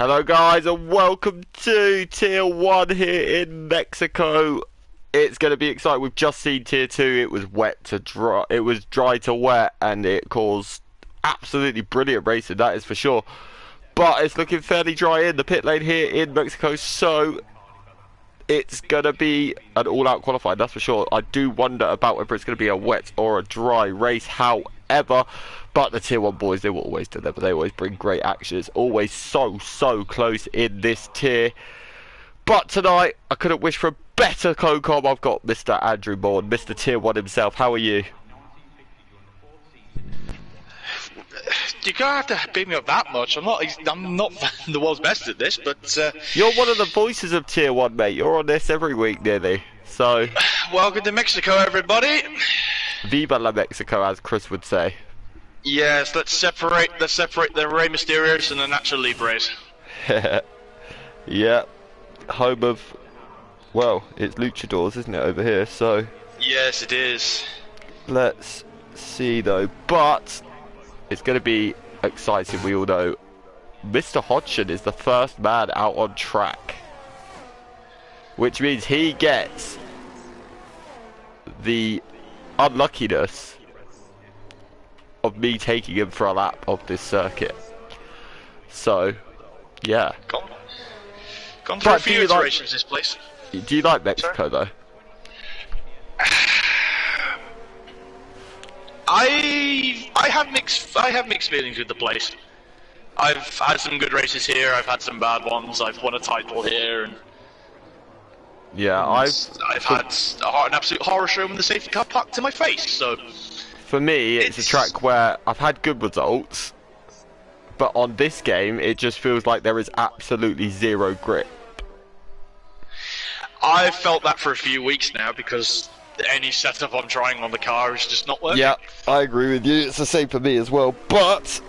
Hello guys and welcome to Tier 1 here in Mexico. It's going to be exciting. We've just seen Tier 2. It was wet to dry. It was dry to wet and it caused absolutely brilliant racing, that is for sure. But it's looking fairly dry in the pit lane here in Mexico, so it's going to be an all-out qualifying, that's for sure. I do wonder about whether it's going to be a wet or a dry race, however. But the Tier 1 boys, they will always deliver. They always bring great action. It's always so close in this tier. But tonight, I couldn't wish for a better co-com. I've got Mr. Andrew Bourne, Mr. Tier 1 himself. How are you? You don't have to beat me up that much. I'm not the world's best at this, but you're one of the voices of Tier 1, mate. You're on this every week, nearly. So, welcome to Mexico, everybody. Viva la Mexico, as Chris would say. Yes, let's separate the Rey Mysterios and the Nacho Libres. Yeah, home of, well, it's luchadors, isn't it, over here? So yes, it is. Let's see though, but it's going to be exciting. We all know Mr. Hodgson is the first man out on track, which means he gets the unluckiness of me taking him for a lap of this circuit. So, yeah. Gone through a few iterations, this place. Do you like Mexico, though? I have mixed feelings with the place. I've had some good races here. I've had some bad ones. I've won a title here, and yeah, I've had an absolute horror show when the safety car parked to my face. So. For me, it's a track where I've had good results, but on this game, it just feels like there is absolutely zero grip. I've felt that for a few weeks now because any setup I'm trying on the car is just not working. Yeah, I agree with you. It's the same for me as well. But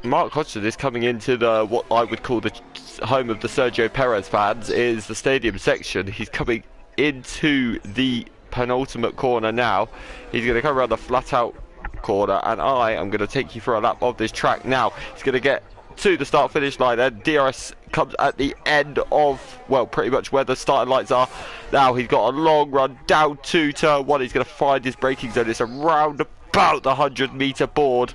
Mark Hodgson is coming into the what I would call the home of the Sergio Perez fans, is the stadium section. He's coming into the penultimate corner now. He's going to come around the flat out corner, and I am going to take you for a lap of this track now. He's going to get to the start finish line, and DRS comes at the end of, well, pretty much where the starting lights are. Now he's got a long run down to turn 1. He's going to find his braking zone. It's around about the 100-meter board.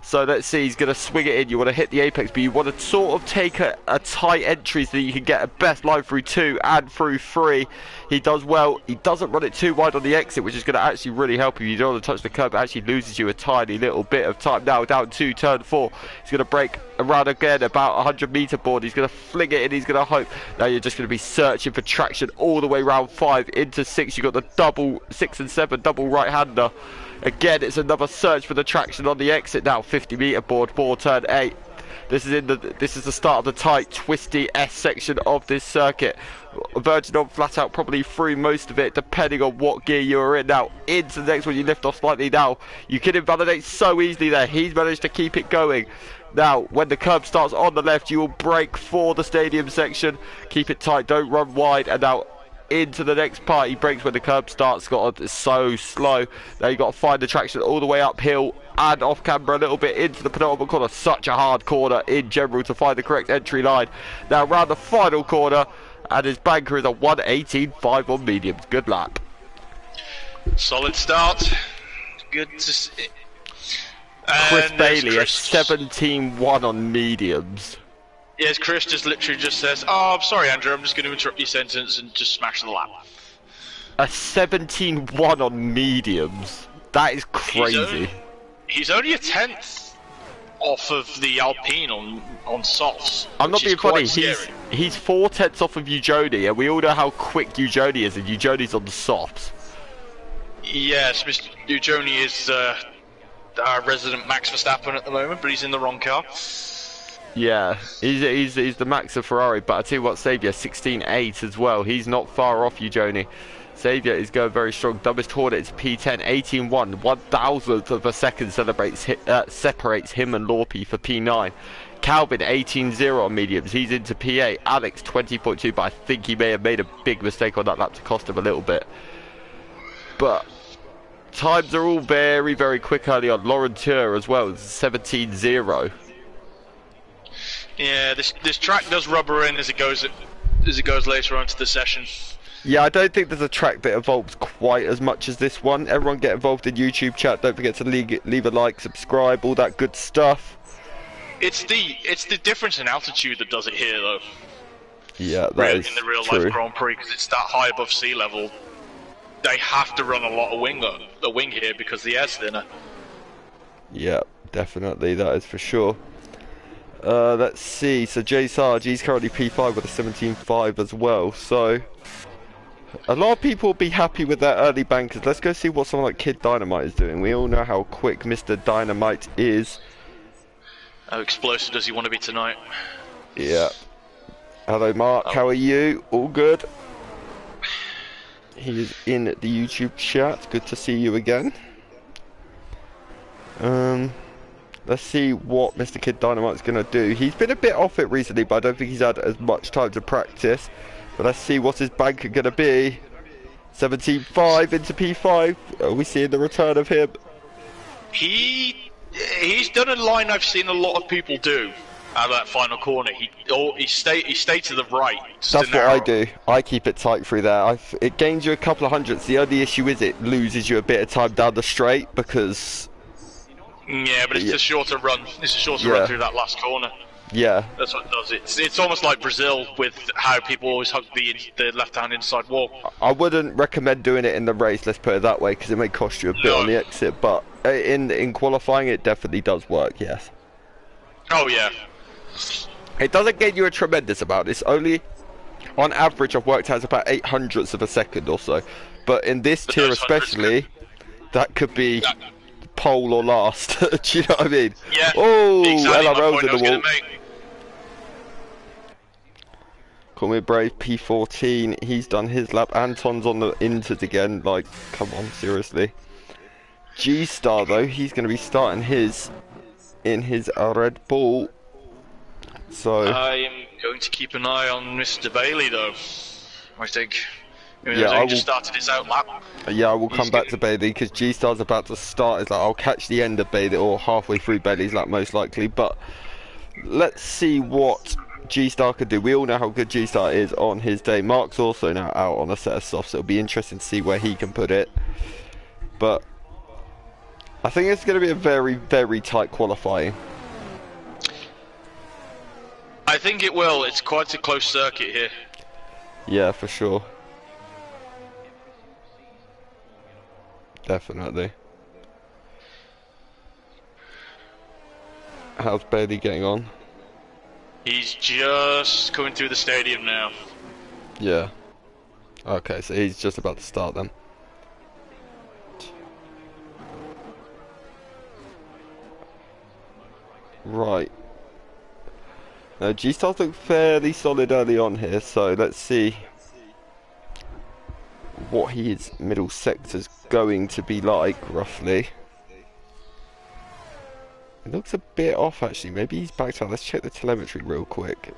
So let's see, he's going to swing it in. You want to hit the apex, but you want to sort of take a tight entry so that you can get a best line through 2 and through 3. He does well. He doesn't run it too wide on the exit, which is going to actually really help you. You don't want to touch the curb. It actually loses you a tiny little bit of time. Now down to turn 4. He's going to brake around again about 100-meter board. He's going to fling it in. He's going to hope. Now you're just going to be searching for traction all the way round 5 into 6. You've got the double 6 and 7 double right-hander. Again, it's another search for the traction on the exit now. 50-meter board for turn 8. This is the start of the tight, twisty S section of this circuit. Virgin on flat out, probably through most of it, depending on what gear you're in. Now, into the next one, you lift off slightly now. You can invalidate so easily there. He's managed to keep it going. Now, when the curb starts on the left, you will brake for the stadium section. Keep it tight, don't run wide, and now into the next part. He brakes when the curb starts. It's so slow. Now you got to find the traction all the way uphill and off camber a little bit into the penultimate corner. Such a hard corner in general to find the correct entry line. Now round the final corner, and his banker is a 1:18.5 on mediums. Good lap. Solid start. Good to see. Chris Bailey, a 17.1 on mediums. Yes, Chris just literally just says, "Oh, I'm sorry, Andrew, I'm just going to interrupt your sentence and just smash the lap." A 17.1 on mediums. That is crazy. He's only a 10th off of the Alpine on softs. I'm not being funny. He's 4/10 off of Ujoni, and we all know how quick Ujoni is, and Ujoni's on the softs. Yes, Mr. Ujoni is our resident Max Verstappen at the moment, but he's in the wrong car. Yeah, he's the Max of Ferrari, but I tell you what, Xavier 16.8 as well. He's not far off Ujoni. Xavier is going very strong. Dumbest Hornet is P10, 18.1, 1,000th of a second separates him and Lorpe for P9. Calvin 18.0 on mediums. He's into P8. Alex 20.2, but I think he may have made a big mistake on that lap to cost him a little bit. But times are all very, very quick early on. Lauren Tour as well, 17.0. Yeah, this track does rubber in as it goes later on into the session. Yeah, I don't think there's a track that evolves quite as much as this one. Everyone get involved in YouTube chat. Don't forget to leave a like, subscribe, all that good stuff. It's the difference in altitude that does it here, though. Yeah, that is in the real true. life Grand Prix, because it's that high above sea level. They have to run a lot of wing here because the air's thinner. Yeah, definitely, that is for sure. Let's see. So Jay Sarge, he's currently P5 with a 17.5 as well. So a lot of people will be happy with that early bankers. Let's go see what someone like Kid Dynamite is doing. We all know how quick Mr. Dynamite is. How explosive does he want to be tonight? Yeah. Hello Mark, how are you? All good? He is in the YouTube chat. Good to see you again. Let's see what Mr. Kid Dynamite's going to do. He's been a bit off it recently, but I don't think he's had as much time to practice. But let's see what his banker going to be. 17.5 into P5. Are we seeing the return of him? He's done a line I've seen a lot of people do out of that final corner. He stay to the right. That's what I do. I keep it tight through there. It gains you a couple of hundredths. The only issue is it loses you a bit of time down the straight because... Yeah, but it's a shorter run. It's a shorter run through that last corner. Yeah. That's what it does. It's almost like Brazil with how people always hug the left-hand inside wall. I wouldn't recommend doing it in the race, let's put it that way, because it may cost you a bit on the exit, but in qualifying it definitely does work, yes. Oh yeah. It doesn't gain you a tremendous amount. It's only, on average, I've worked out about 800ths of a second or so. But in this tier especially, that could be pole or last. Do you know what I mean? Yeah. Oh, exactly LRL's in the wall. Make. Call me brave. P14. He's done his lap. Anton's on the inters again. Like, come on, seriously. G-Star though, he's going to be starting his in his Red Bull. So I am going to keep an eye on Mr. Bailey though. I think. Yeah, just started his out lap. Yeah, I will come back to Bailey because G-Star's about to start. It's like I'll catch the end of Bailey or halfway through Bailey's lap most likely. But let's see what G-Star could do. We all know how good G-Star is on his day. Mark's also now out on a set of softs, so it'll be interesting to see where he can put it. But I think it's going to be a very, very tight qualifying. I think it will. It's quite a close circuit here. Yeah, for sure. Definitely. How's Bailey getting on? He's just coming through the stadium now. Yeah. Okay, so he's just about to start then. Right. Now G-Stars look fairly solid early on here, so let's see what his middle sector's going to be like, roughly. It looks a bit off actually, maybe he's backed out. Let's check the telemetry real quick.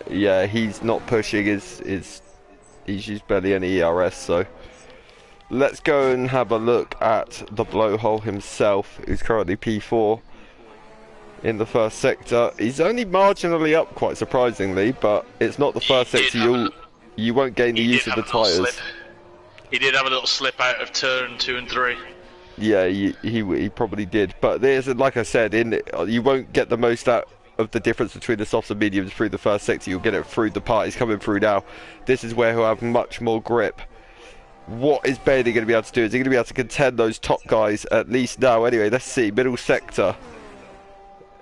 Yeah, he's not pushing, he's used barely any ERS, so let's go and have a look at the blowhole himself, who's currently P4 in the first sector. He's only marginally up, quite surprisingly, but it's not the first sector. You won't gain the use of the tyres. He did have a little slip out of turn 2 and 3. Yeah, he probably did. But there's, like I said, you won't get the most out of the difference between the softs and mediums through the first sector. You'll get it through the part he's coming through now. This is where he'll have much more grip. What is Bailey going to be able to do? Is he going to be able to contend those top guys at least now? Anyway, let's see. Middle sector.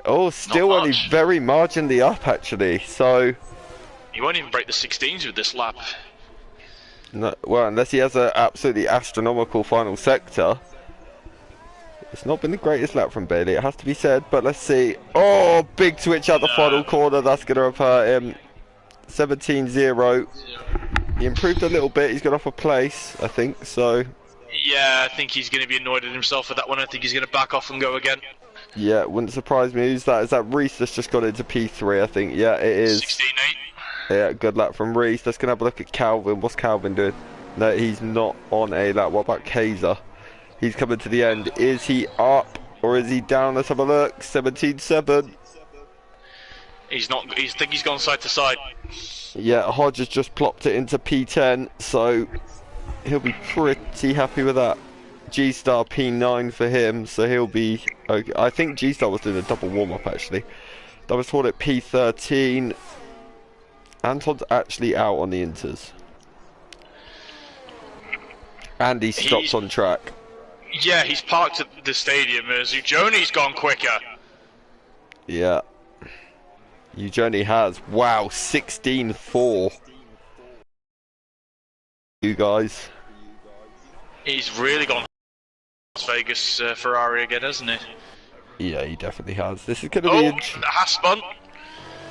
Oh, still only very marginally up actually. So he won't even break the 16s with this lap. No, well, unless he has an absolutely astronomical final sector. It's not been the greatest lap from Bailey, it has to be said, but let's see. Oh, big switch out the final corner, that's going to have hurt him. 17-0. He improved a little bit, he's got off a place, I think, so. Yeah, I think he's going to be annoyed at himself for that one. I think he's going to back off and go again. Yeah, wouldn't surprise me. Who's that? Is that Reese that's just got into P3, I think? Yeah, it is. 16-8. Yeah, good lap from Reese. Let's go have a look at Calvin. What's Calvin doing? No, he's not on a lap. What about Kaiser? He's coming to the end. Is he up or is he down? Let's have a look. 17-7. He's not. I think he's gone side to side. Yeah, Hodge has just plopped it into P10, so he'll be pretty happy with that. G-Star P9 for him, so he'll be okay. I think G-Star was doing a double warm-up actually. That was taught at P13. Anton's actually out on the inters. And he stops on track. Yeah, he's parked at the stadium. Ujoni's gone quicker. Yeah. Ujoni has. Wow, 16-4. You guys. He's really gone Las Vegas Ferrari again, hasn't he? Yeah, he definitely has. This is going to be... Oh, has spun.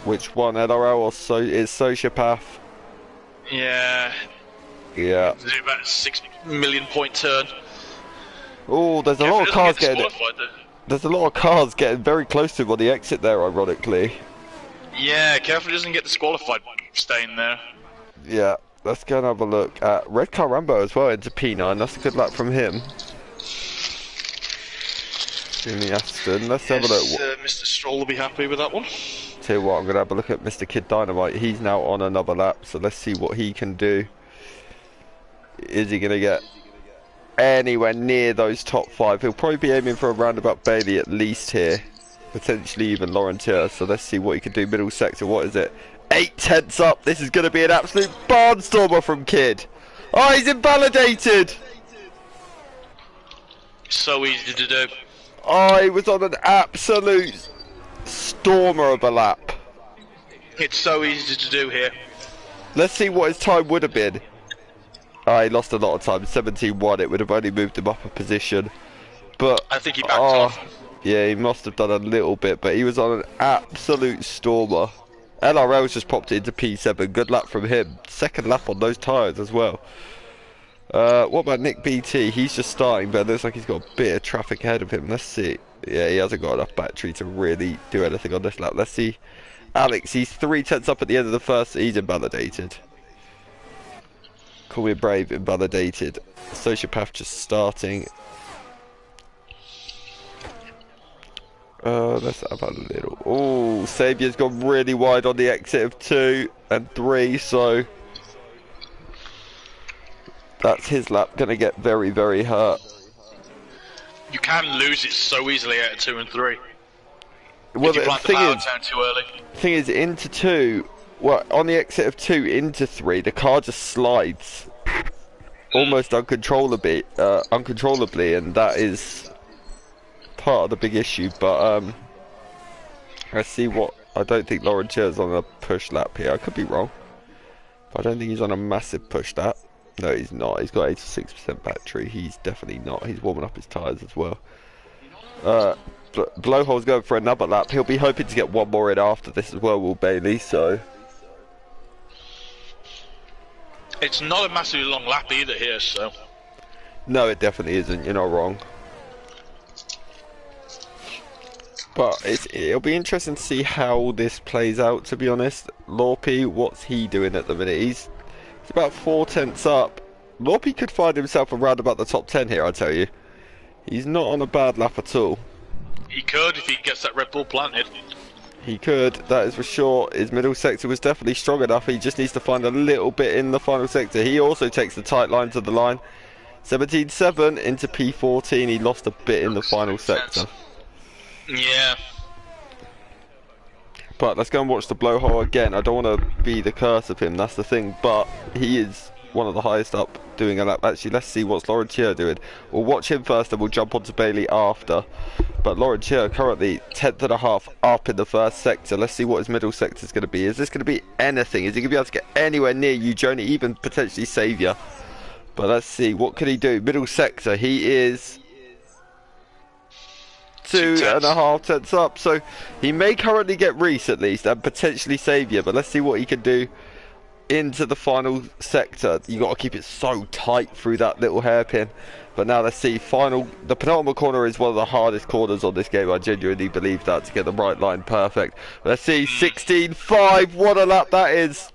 Which one, LRL or is Sociopath? Yeah. Yeah. Do about a 6 million point turn. Oh, there's a lot of cars getting... There's a lot of cars getting very close to him on the exit there, ironically. Yeah, careful he doesn't get disqualified staying there. Yeah, let's go and have a look at Red Car Rambo as well into P9. That's a good luck from him. In the Aston, let's have a look. Mr. Stroll will be happy with that one. Tell you what, I'm going to have a look at Mr. Kid Dynamite. He's now on another lap, so let's see what he can do. Is he going to get anywhere near those top 5? He'll probably be aiming for a roundabout Bailey at least here. Potentially even Laurentier, so let's see what he can do. Middle sector, what is it? 8/10 up. This is going to be an absolute barnstormer from Kid. Oh, he's invalidated. So easy to do. Oh, he was on an absolute stormer of a lap. It's so easy to do here. Let's see what his time would have been. Oh, he lost a lot of time. 17-1. It would have only moved him up a position. But I think he backed off. Yeah, he must have done a little bit, but he was on an absolute stormer. LRL's just popped it into P7. Good luck from him. Second lap on those tyres as well. What about Nick BT? He's just starting, but it looks like he's got a bit of traffic ahead of him. Let's see. Yeah, he hasn't got enough battery to really do anything on this lap. Let's see. Alex, he's 3/10 up at the end of the first. He's invalidated. Call me brave, invalidated. Sociopath just starting. Let's have a little... Oh, Saviour's gone really wide on the exit of 2 and 3, so... That's his lap, gonna get very, very hurt. You can lose it so easily out of 2 and 3. Well, if you plant the power down too early. Thing is, into 2, well, on the exit of 2 into 3, the car just slides almost uncontrollably, and that is part of the big issue. But let's see what. I don't think Laurentier's on a push lap here. I could be wrong, but I don't think he's on a massive push lap. No, he's not. He's got 86% battery. He's definitely not. He's warming up his tyres as well. Blowhole's going for another lap. He'll be hoping to get one more in after this as well, Will Bailey, so... It's not a massively long lap either here, so... No, it definitely isn't. You're not wrong. But it'll be interesting to see how this plays out, to be honest. Lorpy, what's he doing at the minute? He's about 4/10 up. Lorpy could find himself around about the top 10 here, I tell you. He's not on a bad lap at all. He could if he gets that Red Bull planted. He could, that is for sure. His middle sector was definitely strong enough. He just needs to find a little bit in the final sector. He also takes the tight line to the line. 17.7 into P14. He lost a bit in the final sector. Yeah. But let's go and watch the blowhole again. I don't want to be the curse of him, that's the thing. But he is one of the highest up doing a lap. Actually, let's see what's Laurentier doing. We'll watch him first and we'll jump onto Bailey after. But Laurentier currently 10th.5 up in the first sector. Let's see what his middle sector is going to be. Is this going to be anything? Is he going to be able to get anywhere near Ujoni, even potentially Saviour? But let's see, what can he do? Middle sector, he is 2.5 up. So he may currently get Reese at least, and potentially Saviour. But let's see what he can do into the final sector. You got to keep it so tight through that little hairpin. But now let's see, the penultimate corner is one of the hardest corners on this game. I genuinely believe that, to get the right line perfect. Let's see, 16.5, what a lap that is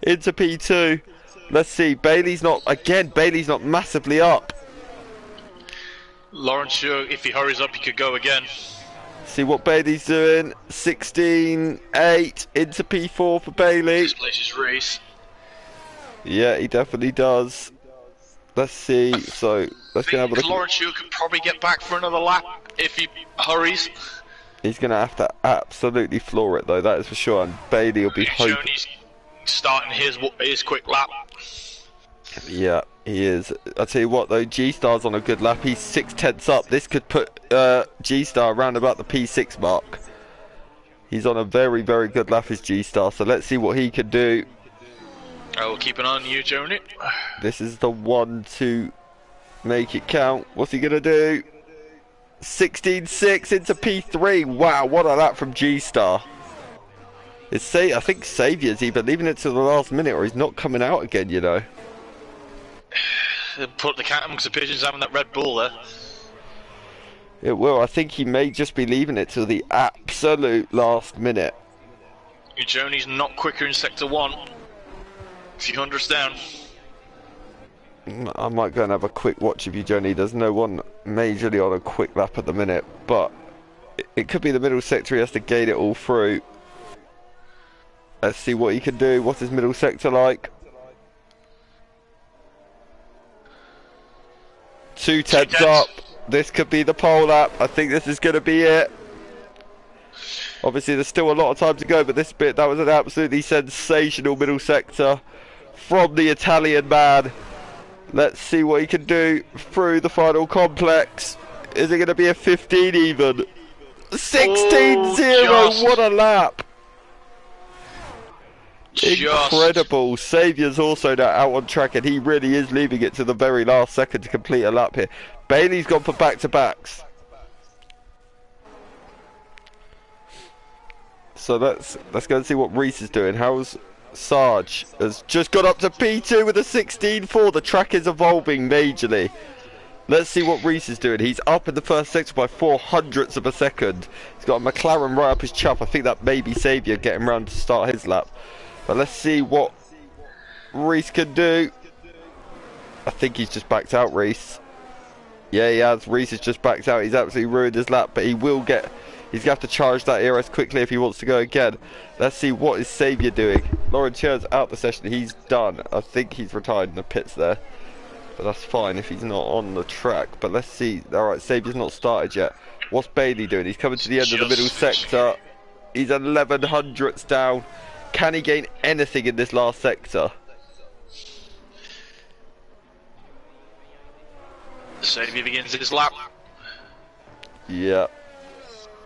into P2. Let's see, Bailey's not massively up. Laurentier, if he hurries up, he could go again. See what Bailey's doing. 16.8 into P4 for Bailey. This places Reese. Yeah, he definitely does. Let's see. So let's go have a look. Lawrence Yu could probably get back for another lap if he hurries. He's going to have to absolutely floor it though, that is for sure. And Bailey will be hoping. Joni's starting his quick lap. Yeah, he is. I'll tell you what though, G-Star's on a good lap. He's 6/10 up. This could put G-Star around about the P6 mark. He's on a very, very good lap as G-Star. So let's see what he can do. I will keep an eye on you, Joni. This is the one to make it count. What's he going to do? 16.6 into P3. Wow, what a lap from G-Star. I think Saviour's either leaving it to the last minute or he's not coming out again, you know. Put the cat amongst the pigeons having that Red Bull there. It will. I think he may just be leaving it till the absolute last minute. Joni's not quicker in Sector 1. A few hundreds down. I might go and have a quick watch of you, Joni. There's no one majorly on a quick lap at the minute, but it could be the middle sector. He has to gate it all through. Let's see what he can do. What's his middle sector like? 2/10 up. This could be the pole lap. I think this is going to be it. Obviously, there's still a lot of time to go, but that was an absolutely sensational middle sector from the Italian man. Let's see what he can do through the final complex. Is it going to be a 15 even? 16.0, what a lap! Incredible. Saviour's also now out on track and he really is leaving it to the very last second to complete a lap here. Bailey's gone for back-to-backs. So let's go and see what Reese is doing. How's Sarge? Has just got up to P2 with a 16.4. The track is evolving majorly. Let's see what Reese is doing. He's up in the first sector by 0.04 of a second. He's got a McLaren right up his chuff. I think that may be Saviour getting round to start his lap. But let's see what Reese can do. I think he's just backed out, Reese. Yeah, he has. Reese has just backed out. He's absolutely ruined his lap, but he will get... He's going to have to charge that ERS quickly if he wants to go again. Let's see what is Saviour doing. Lawrence Cher's out the session. He's done. I think he's retired in the pits there. But that's fine if he's not on the track. But let's see. Alright, Saviour's not started yet. What's Bailey doing? He's coming to the end of the middle sector. He's 1100ths down. Can he gain anything in this last sector? Saviour begins his lap. Yeah,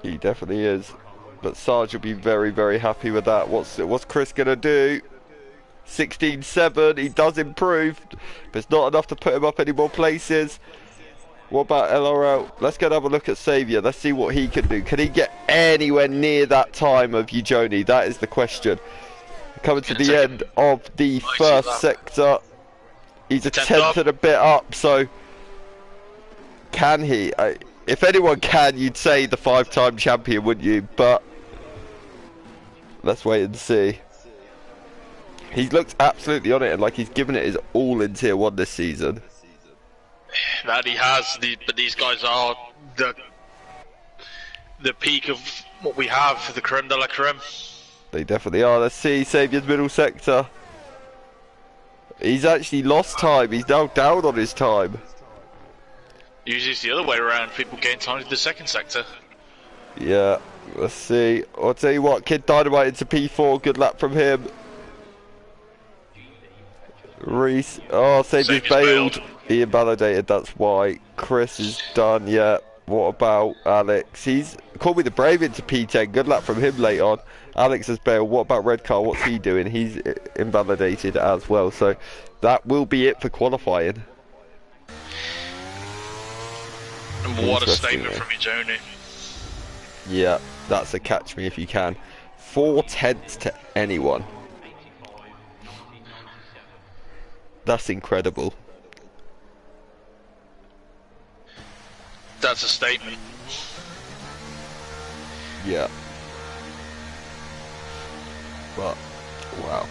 he definitely is. But Sarge will be very, very happy with that. What's Chris gonna do? 16.7. He does improve, but it's not enough to put him up any more places. What about LRL? Let's go and have a look at Saviour. Let's see what he can do. Can he get anywhere near that time of Ujoni? That is the question. Coming to the end of the first sector. He's a tenth and a bit up, so can he? If anyone can, you'd say the 5-time champion, wouldn't you? But let's wait and see. He looks absolutely on it and like he's given it his all in Tier 1 this season. That he has, but these guys are the peak of what we have, the creme de la creme. They definitely are. Let's see Saviour's middle sector. He's actually lost time. He's now down on his time. Usually it's the other way around. People gain time in the second sector. Yeah, let's see. I'll tell you what, Kid Dynamite into P4. Good lap from him. Reese. Oh, Saviour's bailed. He invalidated, that's why. Chris is done, yeah. What about Alex? He's called me the Brave into P10. Good luck from him late on. Alex has bailed. What about Red Car? What's he doing? He's invalidated as well. So that will be it for qualifying. And what a statement from Ujoni. Yeah, that's a catch me if you can. 4/10 to anyone. That's incredible. That's a statement. Yeah. But, wow.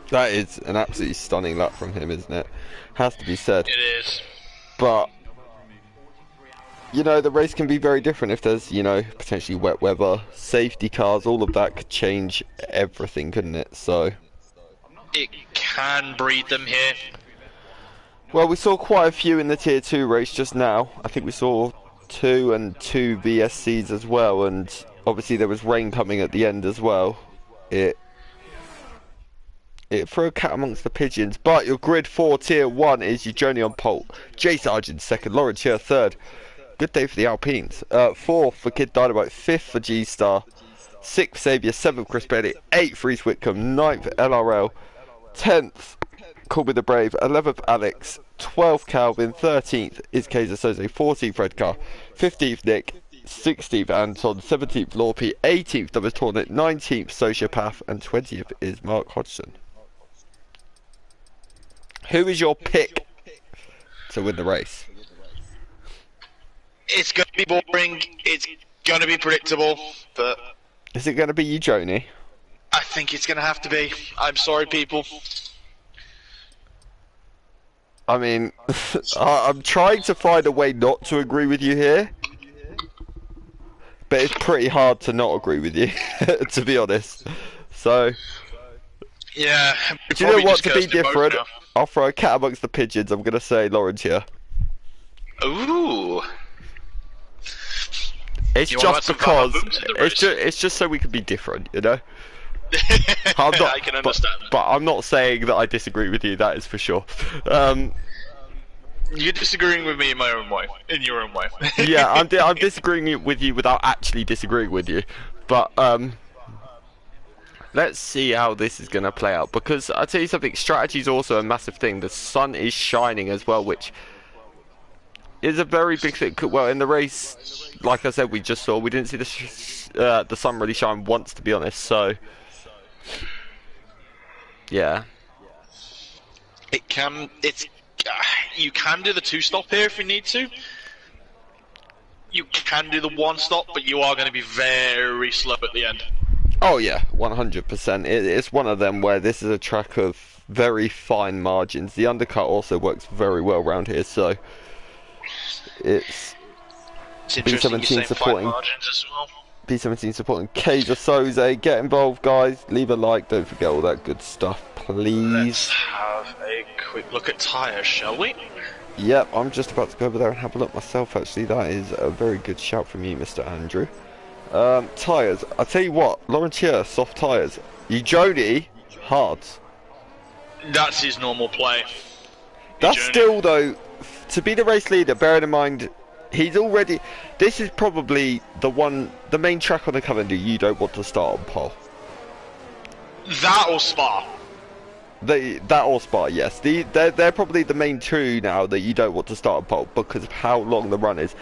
That is an absolutely stunning lap from him, isn't it? Has to be said. It is. But you know, the race can be very different if there's, you know, potentially wet weather, safety cars, all of that could change everything, couldn't it? So it can breed them here. well, we saw quite a few in the Tier 2 race just now. I think we saw 2 and 2 VSCs as well, and obviously there was rain coming at the end as well. It threw a cat amongst the pigeons, but your grid 4 Tier 1 is your Journey on pole, J Sargent second, Lawrence here third. Good day for the Alpines. 4th for Kid Dynamite, 5th for G-Star, 6th Xavier, 7th Chris Bailey, 8th Reese Whitcomb, 9th LRL, 10th Call Me the Brave, 11th Alex, 12th Calvin, 13th is Kaiser Soze, 14th Redcar, 15th Nick, 16th Anton, 17th Lorpy, 18th Thomas Tornet, 19th Sociopath, and 20th is Mark Hodgson. Who is your pick to win the race? It's going to be boring, it's going to be predictable, but... Is it going to be you, Joni? I think it's going to have to be. I'm sorry, people. I mean, I'm trying to find a way not to agree with you here. But it's pretty hard to not agree with you, to be honest. So... Yeah, do you know what, to be different? I'll throw a cat amongst the pigeons. I'm going to say Lawrence here. Ooh. It's just because it's just so we can be different, you know. I'm not, I can understand. But I'm not saying that I disagree with you. That is for sure. You're disagreeing with me in my own way, in your own way. Yeah, I'm disagreeing with you without actually disagreeing with you. But let's see how this is going to play out. Because I'll tell you something, strategy is also a massive thing. The sun is shining as well, which is a very big thing. Well, in the race, like I said, we just saw, we didn't see the sun really shine once, to be honest. So, yeah. You can do the 2-stop here if you need to. You can do the 1-stop, but you are going to be very slow at the end. Oh yeah, 100%. It's one of them where this is a track of very fine margins. The undercut also works very well around here, so it's B17 supporting margins as well. B17 supporting Kaiser Soze. Get involved, guys. Leave a like. Don't forget all that good stuff, please. Let's have a quick look at tyres, shall we? Yep, I'm just about to go over there and have a look myself. Actually, that is a very good shout from you, Mr. Andrew. Tyres. I'll tell you what, Lawrence here, soft tyres. Joni, hards. That's his normal play. That's still, though, to be the race leader, bearing in mind, he's already... This is probably the main track on the calendar you don't want to start on pole. That or Spa. That or Spa, yes. They're probably the main two now that you don't want to start on pole because of how long the run is.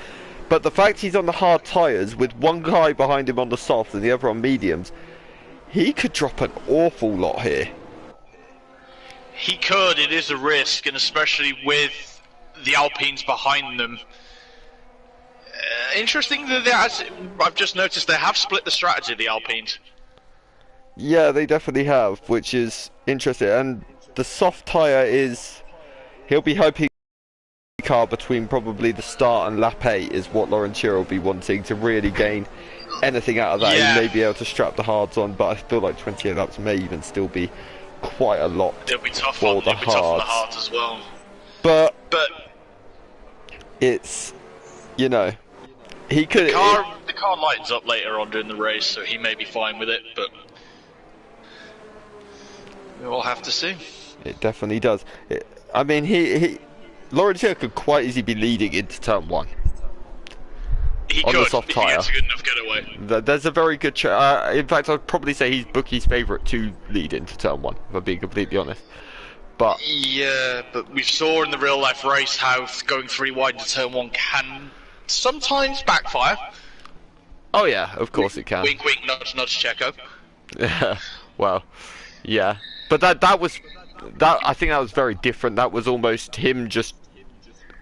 But the fact he's on the hard tyres with one guy behind him on the soft and the other on mediums, he could drop an awful lot here. He could, it is a risk, and especially with the Alpines behind them. Interesting that I've just noticed they have split the strategy, the Alpines. Yeah, they definitely have, which is interesting. And the soft tyre is... He'll be hoping car between probably the start and lap 8 is what Laurentier will be wanting to really gain anything out of that. Yeah. He may be able to strap the hards on, but I feel like 28 laps may even still be quite a lot. It'll be tough for on the hards as well. But it's, you know, he could... The car lightens up later on during the race, so he may be fine with it, but we'll have to see. It definitely does. I mean, Laurentier could quite easily be leading into turn 1. He on could, the soft if he tyre. gets a good enough getaway. There's a very good in fact, I'd probably say he's Bookie's favourite to lead into turn 1, if I'm being completely honest. But yeah, but we saw in the real life race how going 3 wide into turn 1 can sometimes backfire. Oh yeah, of course it can. Wink, wink, nudge, nudge, Checo. Well, yeah, but that I think that was very different. That was almost him just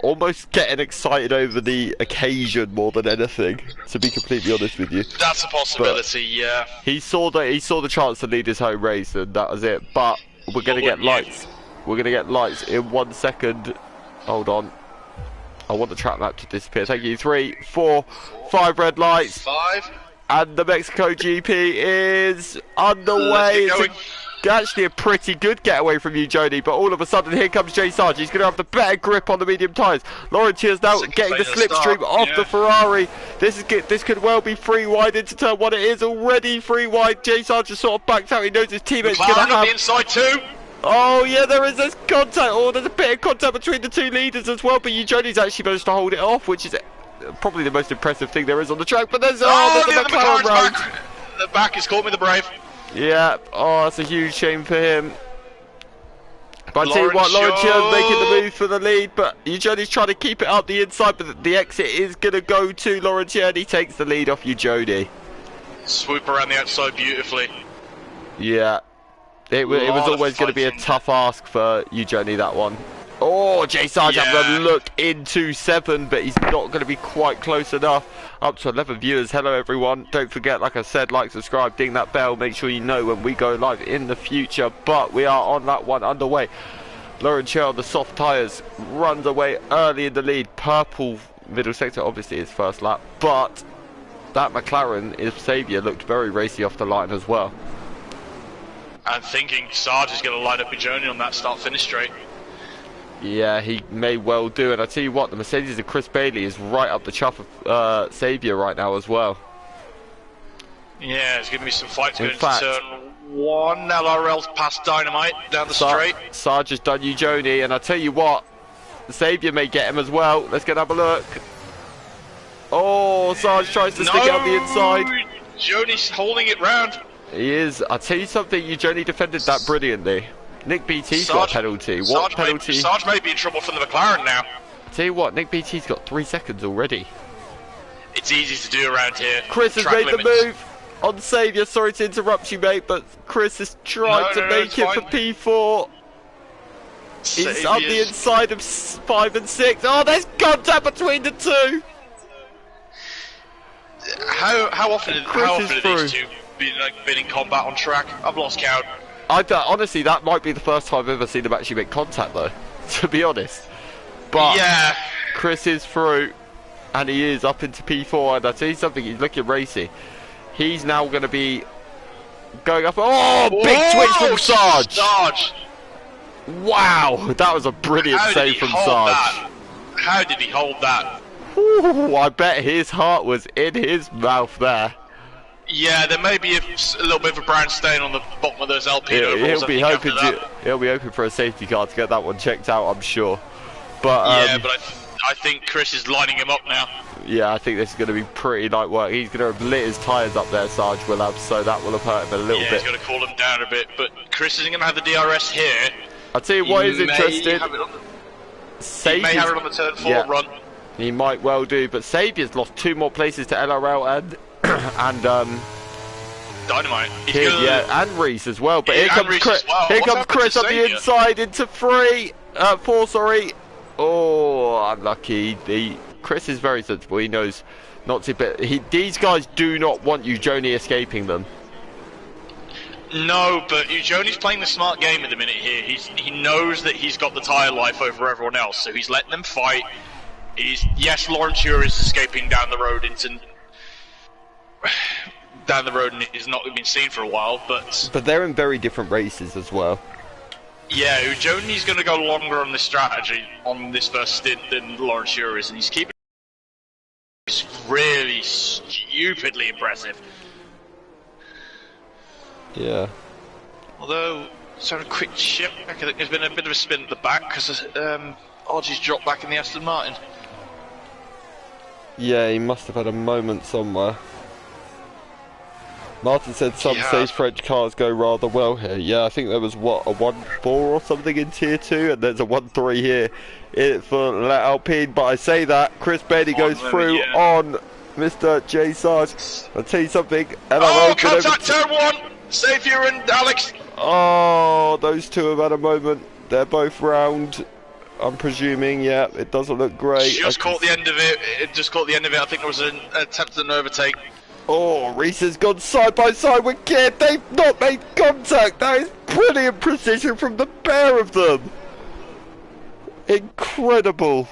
almost getting excited over the occasion more than anything, to be completely honest with you. That's a possibility, yeah. He saw the chance to lead his home race, and that was it. But we're gonna get lights. We're gonna get lights in 1 second. Hold on. I want the track map to disappear. Thank you. 3, 4, 5 red lights. 5. And the Mexico GP is underway. It's actually a pretty good getaway from you, Jody, but all of a sudden here comes Jay Sarge. He's going to have the better grip on the medium tyres. Laurentia's now getting the slipstream off the Ferrari. This could well be free wide into turn 1. It is already free wide. Jay Sarge is sort of backed out. He knows his teammate's going to have... the inside too. Oh yeah, there's contact. Oh, there's a bit of contact between the two leaders as well, but Jody's actually managed to hold it off, which is probably the most impressive thing there is on the track. But there's the McLaren road. The back has caught me the brave. Yeah, oh, that's a huge shame for him. But I tell you what, Laurentia's making the move for the lead, but Jody's trying to keep it up the inside, but the exit is going to go to Laurentia, and he takes the lead off Jody. Swoop around the outside beautifully. Yeah. It was always going to be a tough ask for Jody, that one. Oh, Jay Sarge having a look into 7, but he's not going to be quite close enough. Up to 11 viewers. Hello, everyone. Don't forget, like I said, like, subscribe, ding that bell. Make sure you know when we go live in the future. But we are on that one underway. Laurentia on the soft tyres runs away early in the lead. Purple middle sector, obviously, his first lap. But that McLaren, his saviour, looked very racy off the line as well. I'm thinking Sarge is going to line up with Joni on that start-finish straight. Yeah, he may well do, and I tell you what, the Mercedes of Chris Bailey is right up the chuff of Saviour right now as well. Yeah, there's going to be some fights going into turn 1. LRL's past Dynamite down the straight. Sarge has done Joni, and I tell you what, Saviour may get him as well. Let's go and have a look. Oh, Sarge tries to stick out the inside. Joni's holding it round. He is. I'll tell you something, Joni defended that brilliantly. Nick BT's got a penalty. What penalty? Sarge may be in trouble from the McLaren now. I'll tell you what, Nick BT's got 3 seconds already. It's easy to do around here. Chris has made the move on Saviour. Sorry to interrupt you, mate, but Chris has tried to make it for P4. He's on the inside of 5 and 6. Oh, there's contact between the two. How often are these two been in combat on track? I've lost count. Honestly, that might be the first time I've ever seen them actually make contact, though, to be honest. But yeah, Chris is through, and he is up into P4, and I tell you something, he's looking racy. He's now going to be going up. Oh, big twitch from Sarge! Wow, that was a brilliant save from Sarge. How did he hold that? Ooh, I bet his heart was in his mouth there. Yeah, there may be a little bit of a brown stain on the bottom of those Alpine overalls. He'll be hoping for a safety car to get that one checked out, I'm sure. But yeah, but I think Chris is lining him up now. Yeah, I think this is going to be pretty light work. He's going to have lit his tyres up there, Sarge will have, so that will have hurt him a little bit. Yeah, he's going to cool him down a bit, but Chris isn't going to have the DRS here. I'll tell you what is interesting. He may have it on the turn 4 run. He might well do, but Saviour's lost 2 more places to LRL and Dynamite. And Reese as well. But here comes Chris. Here comes Chris on the inside into 4. Sorry. Oh, unlucky. Chris is very sensible. He knows not to. But these guys do not want Joni escaping them. No, but Joni's playing the smart game at the minute here. He knows that he's got the tyre life over everyone else, so he's letting them fight. Yes, Laurentia is escaping down the road and is not been seen for a while, but they're in very different races as well. Yeah, Joni's going to go longer on this strategy on this first stint than Laurentia is, and he's keeping. It's really stupidly impressive. Yeah. Although, let's have a quick check. I think there's been a bit of a spin at the back because Archie's dropped back in the Aston Martin. Yeah, he must have had a moment somewhere. Martin said some safe French cars go rather well here. Yeah, I think there was, what, a 1-4 or something in Tier 2, and there's a 1-3 here for La Alpine. But I say that, Chris Bailey goes through on Mr. J. Sarge. I'll tell you something. Oh, contact turn 1! Saviour and Alex! Oh, those two have had a moment. They're both round. I'm presuming, yeah, it doesn't look great. Just caught the end of it. It just caught the end of it. I think there was an attempt at an overtake. Oh, Reese has gone side by side with Kidd. They've not made contact. That is brilliant precision from the pair of them. Incredible.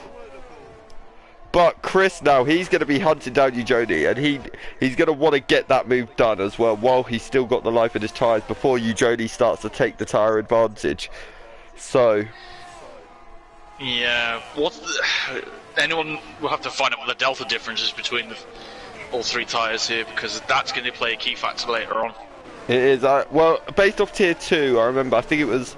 But Chris now, he's going to be hunting down Eugenie, and he's going to want to get that move done as well while he's still got the life in his tyres before Eugenie starts to take the tyre advantage. So... yeah, anyone will have to find out what the delta difference is between all three tyres here, because that's going to play a key factor later on. It is, well, based off tier 2, I remember, I think it was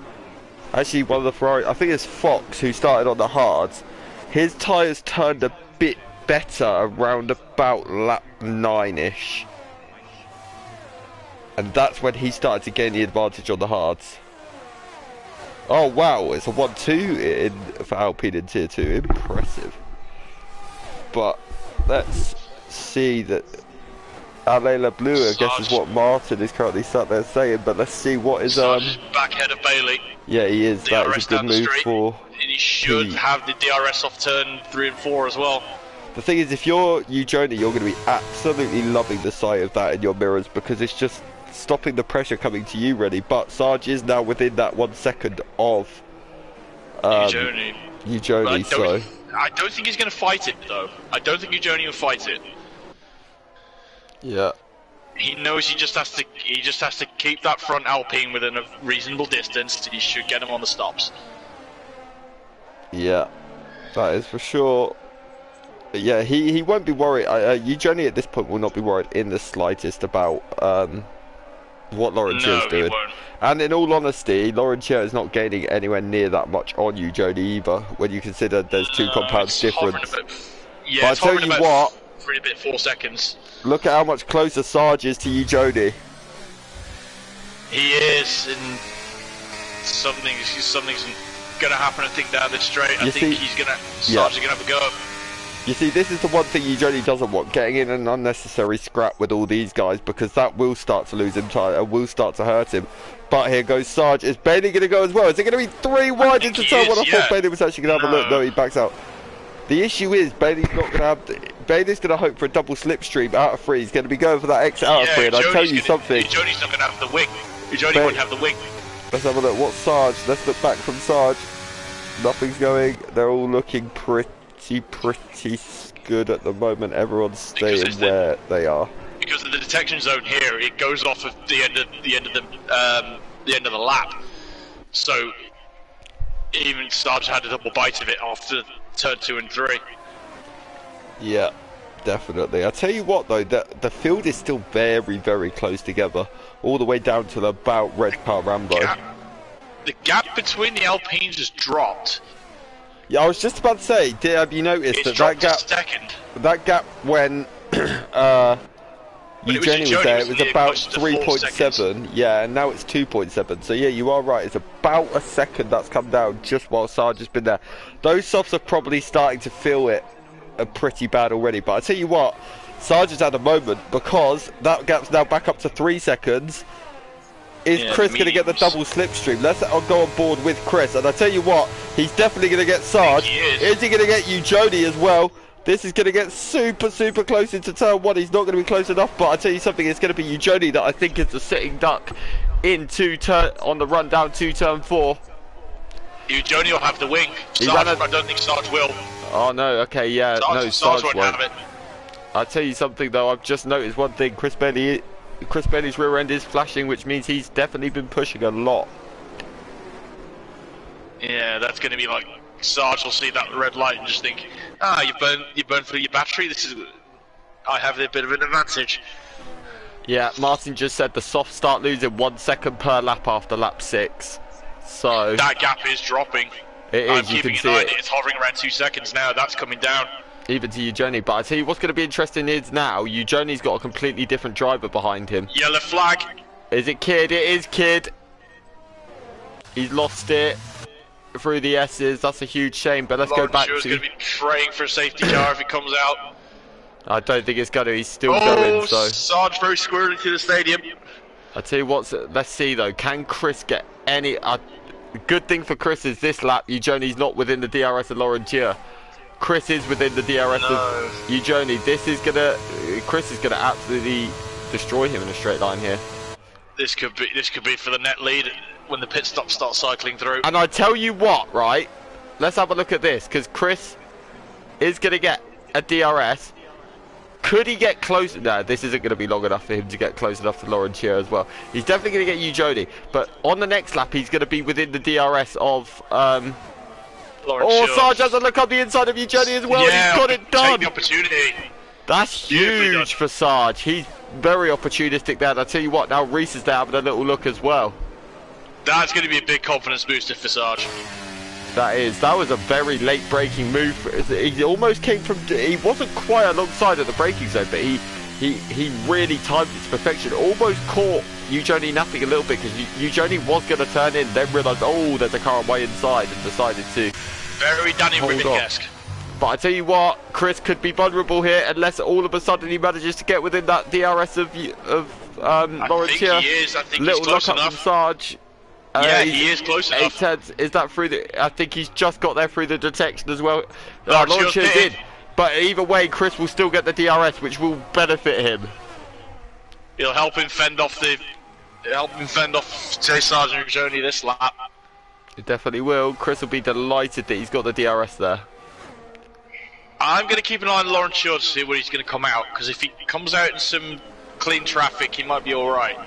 actually one of the Ferrari, I think it's Fox who started on the hards. His tyres turned a bit better around about lap 9-ish. And that's when he started to gain the advantage on the hards. Oh wow, it's a 1-2 for Alpine in tier 2, impressive. But let's see that Alela Blue, I guess is what Martin is currently sat there saying, but let's see what is back ahead of Bailey. Yeah, he is. That is a good move for. And he should have the DRS off turn 3 and 4 as well. The thing is, if you're Eugenie, you're going to be absolutely loving the sight of that in your mirrors, because it's just stopping the pressure coming to you really. But Sarge is now within that 1 second of Eugenie. So I don't think he's going to fight it though. I don't think Eugenie will fight it. Yeah. He knows he just has to keep that front Alpine within a reasonable distance. He should get him on the stops. Yeah, that is for sure. Yeah, he won't be worried. Eugenie at this point will not be worried in the slightest about what Laurentier is doing. He won't. And in all honesty, Laurentier is not gaining anywhere near that much on Eugenie either, when you consider there's 2 compounds difference. Yeah, but I tell you what, 4 seconds. Look at how much closer Sarge is to Eugenie. He is, and something's gonna happen. I think down this straight. I think Sarge is gonna have a go. You see, this is the one thing Eugenie doesn't want, getting in an unnecessary scrap with all these guys, because that will start to lose him time and will start to hurt him. But here goes Sarge. Is Bailey going to go as well? Is it going to be 3 wide into turn 1? I thought Bailey was actually going to have a look. No, he backs out. The issue is Bailey's not going to have... Bailey's going to hope for a double slipstream out of 3. He's going to be going for that exit out of 3, and I'll tell you something. Eugenie's not going to have the wing. Eugenie won't have the wing. Let's have a look. What's Sarge? Let's look back from Sarge. Nothing's going. They're all looking pretty good at the moment. Everyone's staying where they are. Because of the detection zone here, it goes off at the end of the lap. So even Sarge had a double bite of it after turn 2 and 3. Yeah, definitely. I tell you what though, the field is still very, very close together, all the way down to about Red Car Rambo. The gap between the Alpines has dropped. Yeah, I was just about to say, have you noticed that gap when Eugenie was there, it was about 3.7, yeah, and now it's 2.7, so yeah, you are right, it's about a second that's come down just while Sarge has been there. Those softs are probably starting to feel it pretty bad already, but I tell you what, Sarge has had a moment, because that gap's now back up to 3 seconds. Is Chris going to get the double slipstream? Let's go on board with Chris, and I tell you what, he's definitely going to get Sarge. Is he going to get Eugenie as well? This is going to get super, super close into turn 1. He's not going to be close enough, but I tell you something, it's going to be Eugenie that I think is the sitting duck on the run down to turn 4. Eugenie will have the wing. Sarge, I don't think Sarge will. Oh no, okay, yeah, Sarge won't have it. I'll tell you something though, I've just noticed one thing, Chris Bailey's rear end is flashing, which means he's definitely been pushing a lot. Yeah, that's going to be like, Sarge will see that red light and just think, you burn through your battery, I have a bit of an advantage. Yeah, Martin just said the softs start losing 1 second per lap after lap 6. So... that gap is dropping. It is, you can see it. It's hovering around 2 seconds now, that's coming down. Even to Eugenie, but I tell you what's going to be interesting is now, Eugenie's got a completely different driver behind him. Yellow flag. Is it Kid? It is Kid. He's lost it through the S's. That's a huge shame, but let's go back to... going to be praying for a safety car if it comes out. I don't think it's going to. He's still going, so... Sarge very squirrely to the stadium. I tell you what, let's see though. Can Chris get any... good thing for Chris is this lap, Eugenie's not within the DRS of Laurentier. Chris is within the DRS of Eugenie. Chris is gonna absolutely destroy him in a straight line here. This could be for the net lead when the pit stops start cycling through. And I tell you what, right? Let's have a look at this, because Chris is gonna get a DRS. Could he get close? No, this isn't going to be long enough for him to get close enough to Laurentier as well. He's definitely going to get Eugeni, but on the next lap, he's going to be within the DRS of. Oh, Sarge doesn't look on the inside of Eugeni as well. Yeah, he's got it done. Take the opportunity. That's huge for Sarge. He's very opportunistic there. And I tell you what, now Reese is there having a little look as well. That's going to be a big confidence booster for Sarge. That was a very late braking move. He almost came from. He wasn't quite alongside at the braking zone, but he really timed it to perfection. Almost caught Eugeni napping a little bit because Eugeni was going to turn in, then realised, oh, there's a car on my inside, and decided to. Very Danny Ribbon-esque. But I tell you what, Chris could be vulnerable here unless all of a sudden he manages to get within that DRS of Laurentier. I think he is. I think little he's close lock up enough. from Sarge. Yeah, he is close enough. 8/10. Is that through the? I think he's just got there through the detection as well. Laurentier did. But either way, Chris will still get the DRS, which will benefit him. He'll help him fend off Jay Sarge and Eugeni this lap. It definitely will. Chris will be delighted that he's got the DRS there. I'm going to keep an eye on Laurentier to see where he's going to come out, because if he comes out in some clean traffic, he might be alright.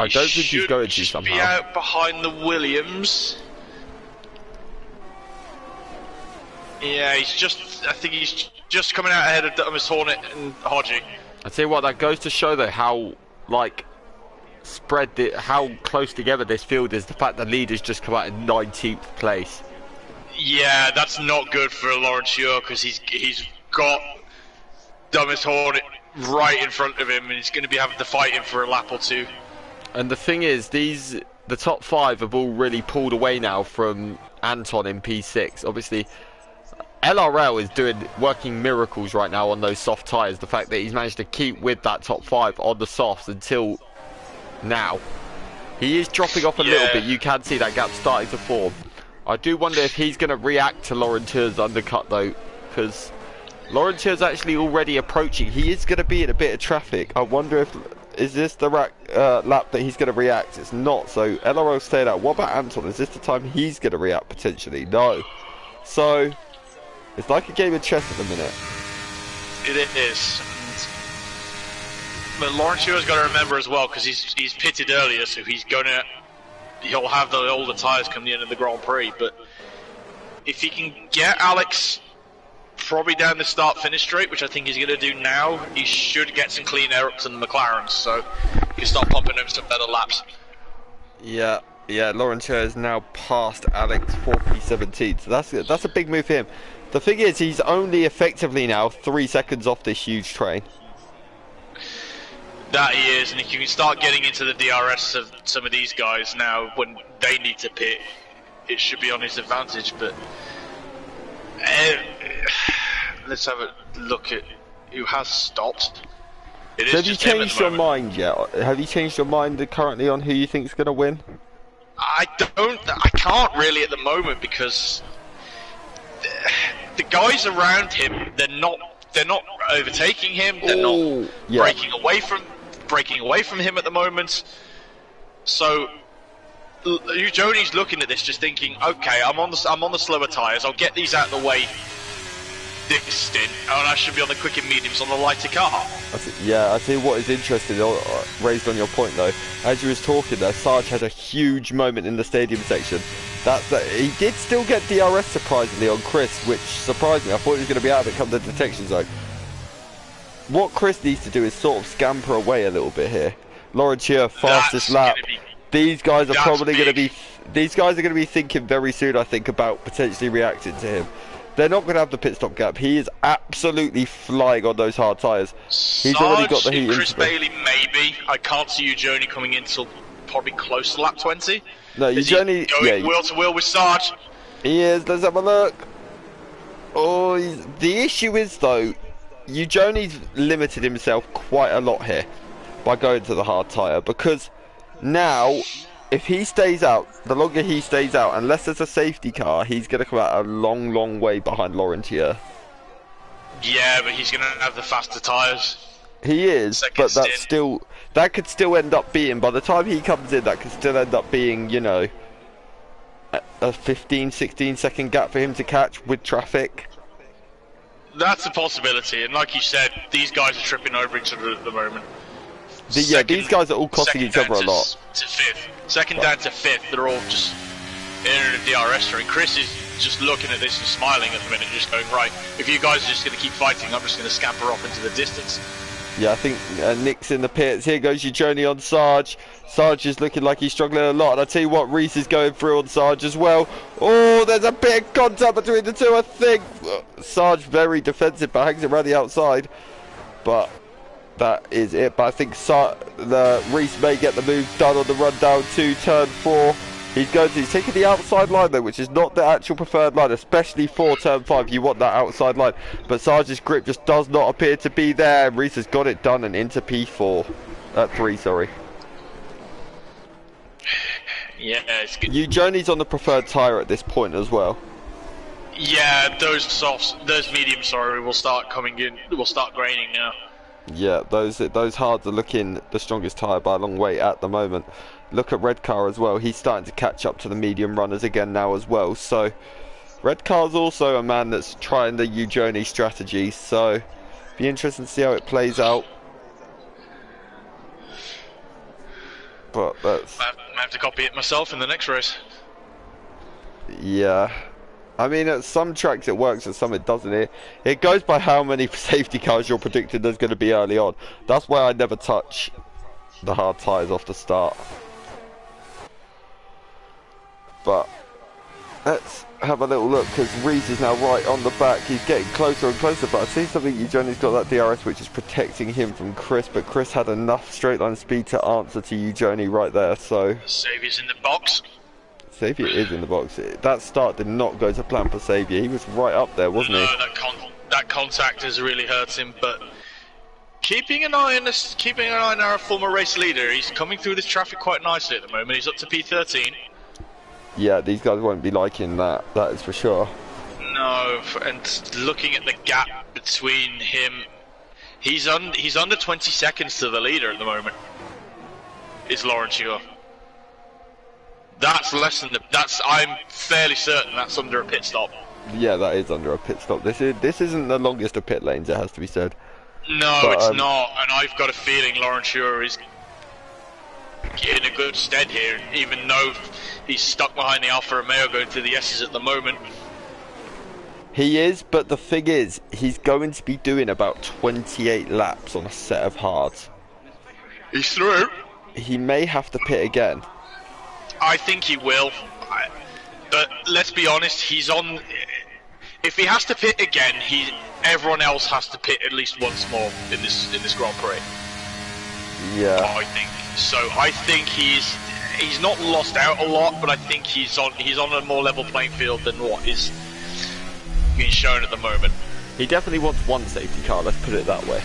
I don't think he's going to somehow. Be out behind the Williams. Yeah, I think he's just coming out ahead of Thomas Hornet and Hodgie. I tell you what, that goes to show though how how close together this field is. The fact that leaders just come out in 19th place. Yeah, that's not good for Laurentier because he's got Thomas Hornet right in front of him, and he's going to be having to fight him for a lap or two. And the thing is, the top 5 have all really pulled away now from Anton in P6. Obviously, LRL is working miracles right now on those soft tyres. The fact that he's managed to keep with that top 5 on the softs until now. He is dropping off a little bit. You can see that gap starting to form. I do wonder if he's going to react to Laurentier's undercut though, because Laurentier's actually already approaching. He is going to be in a bit of traffic. I wonder if... Is this the lap that he's going to react? It's not, so LRL stayed out. What about Anton? Is this the time he's going to react potentially? No. So, it's like a game of chess at the minute. It is. But Laurentier's got to remember as well, because he's pitted earlier, so he'll have the older tyres come the end of the Grand Prix. But if he can get Alex probably down the start-finish straight, which I think he's going to do now, he should get some clean air up to the McLarens, so he can start pumping over some better laps. Yeah, Laurentier is now past Alex 4P17, so that's a big move for him. The thing is, he's only effectively now 3 seconds off this huge train. That he is, and if you can start getting into the DRS of some of these guys now when they need to pit, it should be on his advantage, but... let's have a look at who has stopped. So have you changed your mind yet? Have you changed your mind currently on who you think is going to win? I can't really at the moment, because the guys around him, they're not overtaking him, they're not breaking away from him at the moment. So Eugeni's looking at this just thinking, okay, I'm on the slower tyres, I'll get these out of the way this stint, and I should be on the quicker mediums on the lighter car. I tell you what is interesting, raised on your point though, as you was talking there, Sarge had a huge moment in the stadium section. He did still get DRS surprisingly on Chris, which surprised me. I thought he was going to be out of it come the detection zone. What Chris needs to do is sort of scamper away a little bit here. Laurentier, fastest lap. These guys are probably going to be... These guys are going to be thinking very soon, I think, about potentially reacting to him. They're not going to have the pit stop gap. He is absolutely flying on those hard tyres. He's already got the heat. Chris Bailey, maybe. I can't see Eugeni coming in till probably close to lap 20. No, Eugeni... Going wheel to wheel with Sarge. He is. Let's have a look. Oh, the issue is, though, Eugeni's limited himself quite a lot here by going to the hard tyre, because now... If he stays out, the longer he stays out, unless there's a safety car, he's going to come out a long, long way behind Laurentier. Yeah, but he's going to have the faster tyres. He is, but that could still end up being, by the time he comes in, that could still end up being, you know, a 15, 16 second gap for him to catch with traffic. That's a possibility, and like you said, these guys are tripping over each other at the moment. Yeah, these guys are all costing each other a lot. To fifth. Second down to fifth, they're all just in a DRS ring. Chris is just looking at this and smiling at the minute, just going, right, if you guys are just going to keep fighting, I'm just going to scamper off into the distance. Yeah, I think Nick's in the pits. Here goes your journey on Sarge. Sarge is looking like he's struggling a lot. And I tell you what, Reese is going through on Sarge as well. Oh, there's a bit of contact between the two, I think. Sarge very defensive, but hangs around the outside. But that is it. But I think Reese may get the move done on the run down to turn 4. He's taking the outside line though, which is not the actual preferred line, especially for turn 5. You want that outside line, but Sarge's grip just does not appear to be there. Reese has got it done and into P4, 3, sorry. Yeah, it's good. Journey's on the preferred tyre at this point as well. Yeah, those mediums, sorry, will start coming in. Will start graining now. Yeah, those hards are looking the strongest tyre by a long way at the moment. Look at Red Car as well. He's starting to catch up to the medium runners again now as well. So Red Car's also a man that's trying the U-Journey strategy. So be interesting to see how it plays out. But that's... I have to copy it myself in the next race. Yeah. I mean, at some tracks it works, at some it doesn't. It goes by how many safety cars you're predicting there's going to be early on. That's why I never touch the hard tyres off the start. But let's have a little look, because Reese is now right on the back. He's getting closer and closer, but I see something Eugenie's got that DRS which is protecting him from Chris, but Chris had enough straight line speed to answer to Eugenie right there. So Saviour's in the box. Saviour is in the box. That start did not go to plan for Saviour. He was right up there, wasn't he? No, that contact has really hurt him, but keeping an eye on our former race leader. He's coming through this traffic quite nicely at the moment. He's up to P13. Yeah, these guys won't be liking that, that is for sure. No, and looking at the gap between him, he's under 20 seconds to the leader at the moment. Is Laurentia. That's less than I'm fairly certain that's under a pit stop. Yeah, that is under a pit stop. This isn't the longest of pit lanes, it has to be said. No, but, it's not, and I've got a feeling Laurentia is in a good stead here, even though he's stuck behind the Alfa Romeo going through the S's at the moment. He is, but the thing is, he's going to be doing about 28 laps on a set of hards. He's through. He may have to pit again. I think he will, but let's be honest, he's on... If he has to pit again, everyone else has to pit at least once more in this Grand Prix. Yeah. I think so. I think he's not lost out a lot, but I think he's on a more level playing field than what is being shown at the moment. He definitely wants one safety car. Let's put it that way.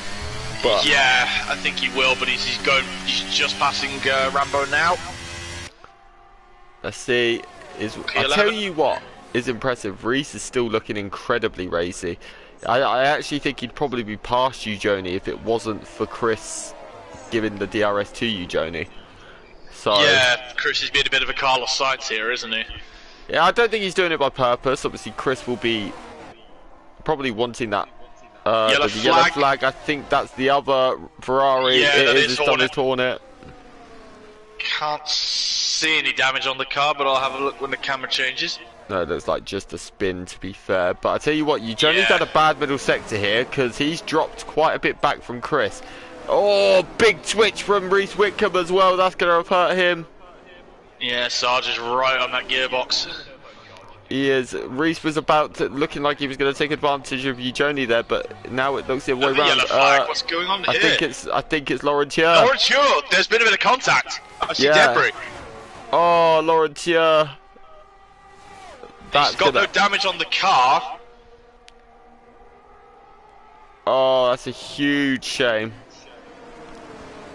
But yeah, I think he will. But he's just passing Rambo now. Let's see. I tell you what is impressive. Reese is still looking incredibly racy. I actually think he'd probably be past Eugenie if it wasn't for Chris giving the DRS to Eugenie. So yeah, Chris is being a bit of a Carlos Sainz here, isn't he? Yeah, I don't think he's doing it by purpose. Obviously, Chris will be probably wanting that yellow flag. I think that's the other Ferrari. Yeah, it that is Hornet. Can't see any damage on the car, but I'll have a look when the camera changes. No, it looks like just a spin, to be fair. But I tell you what, Eugenie's had a bad middle sector here because he's dropped quite a bit back from Chris. Oh, big twitch from Reese Whitcomb as well. That's going to have hurt him. Yeah, Sarge is right on that gearbox. He is. Reese was looking like he was going to take advantage of Eugenie there, but now it looks the other way around. Yellow flag. What's going on here? I think it's Laurentia. Laurentia, there's been a bit of contact. I see debris. Oh, Laurentia. He's got no damage on the car. Oh, that's a huge shame.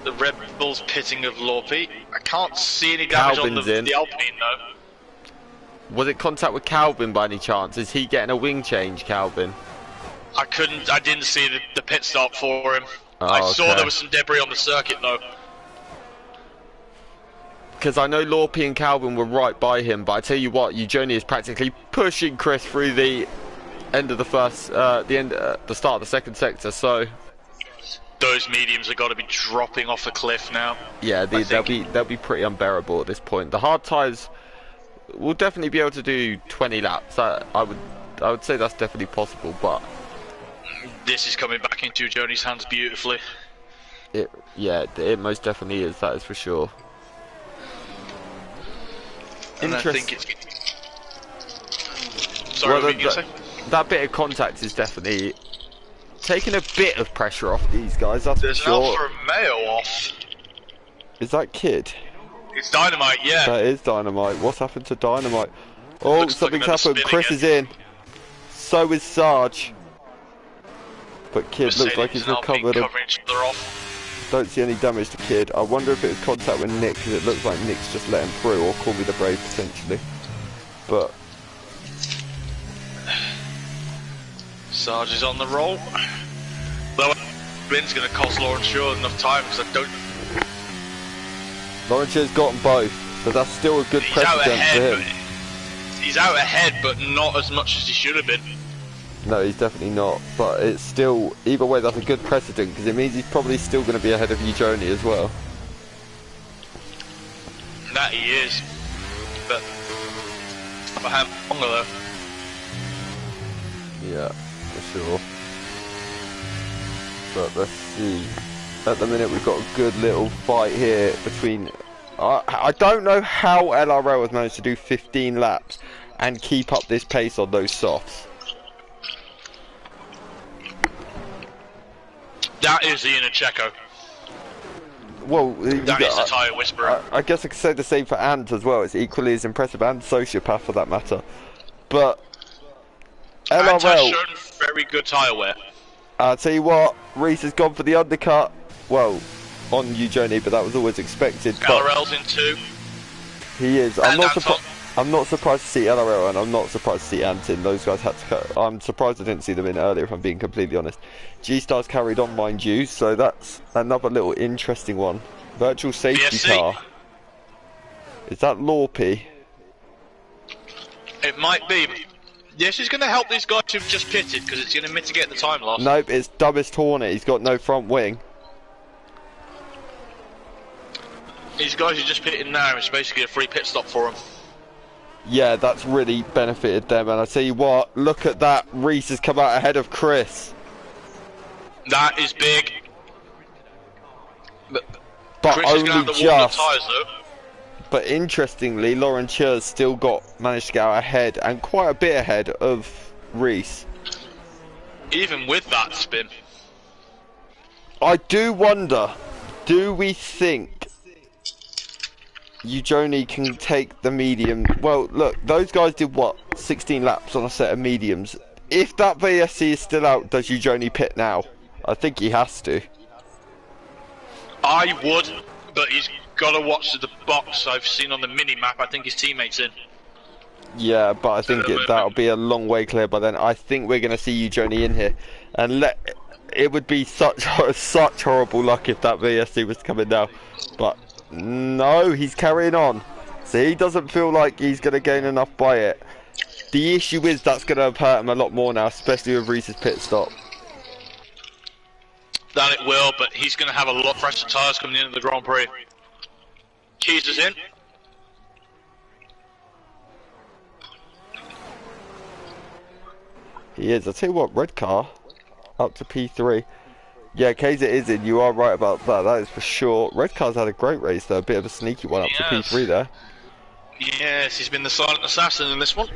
The Red Bull's pitting of Lorpe. I can't see any damage on the Alpine though. Was it contact with Calvin by any chance? Is he getting a wing change, Calvin? I didn't see the pit stop for him. Oh, I saw there was some debris on the circuit though. Because I know Lorpe and Calvin were right by him, but I tell you what, Eugenie is practically pushing Chris through the end of the first, the start of the second sector. So those mediums have got to be dropping off a cliff now. yeah, they'll be pretty unbearable at this point. The hard tyres will definitely be able to do 20 laps. I would say that's definitely possible, but this is coming back into Joni's hands beautifully. It most definitely is. That is for sure. And I think it's... Sorry, well, what were you gonna say? That bit of contact is definitely taking a bit of pressure off these guys. That's for sure. There's an Alfa Romeo off. Is that Kid? It's Dynamite, yeah. That is Dynamite. What's happened to Dynamite? Oh, something's happened. Chris again. is in. So is Sarge. But Kid looks like he's recovered. Don't see any damage to Kid. I wonder if it was contact with Nick, because it looks like Nick's just let him through, or Call Me the Brave potentially. But Sarge is on the roll. Though Ben's going to cost Lawrence Shaw enough time, because I don't... Lawrence has gotten both, but that's still a good precedent for him. He's out ahead, but not as much as he should have been. No, he's definitely not, but it's still, either way, that's a good precedent, because it means he's probably still going to be ahead of you, Joni, as well. That he is, but for how longer though? Yeah, for sure. But let's see. At the minute, we've got a good little fight here between... I don't know how LRL has managed to do 15 laps and keep up this pace on those softs. That is Ian and Checo. Well, that is the tyre whisperer. I guess I could say the same for Ant as well. It's equally as impressive, and Sociopath for that matter. But LRL Ant has shown very good tyre wear. I'll tell you what, Reese has gone for the undercut. Well, on you, Joni, but that was always expected. LRL's in 2. He is. I'm not surprised to see LRL, and I'm not surprised to see Ant in. Those guys had to cut. I'm surprised I didn't see them in earlier, if I'm being completely honest. G-Star's carried on, mind you, so that's another little interesting one. Virtual safety car. Is that Lorpy? It might be. This is going to help these guys who've just pitted, because it's going to mitigate the time loss. Nope, it's Dumbest Hornet. He's got no front wing. These guys who just pitted now, it's basically a free pit stop for them. Yeah, that's really benefited them, and I tell you what, look at that. Reese has come out ahead of Chris. That is big. But Chris only is have to just. Tires, but interestingly, Lauren Chur's still managed to get out ahead, and quite a bit ahead of Reese. Even with that spin. I do wonder, do we think Joni can take the medium? Well, look, those guys did what? 16 laps on a set of mediums. If that VSC is still out, does Joni pit now? I think he has to. I would, but he's got to watch the box I've seen on the mini-map. I think his teammate's in. Yeah, but I think that'll be a long way clear by then. I think we're going to see Joni in here. And it would be such horrible luck if that VSC was coming now. But no, he's carrying on. So he doesn't feel like he's going to gain enough by it. The issue is that's going to hurt him a lot more now, especially with Reese's pit stop. That it will, but he's going to have a lot fresher tyres coming into the Grand Prix. Keys is in. He is. I'll tell you what, red car up to P3. Yeah, Kaiser is in. You are right about that. That is for sure. Red car's had a great race though. A bit of a sneaky one up to P3 there. Yes, he's been the silent assassin in this one.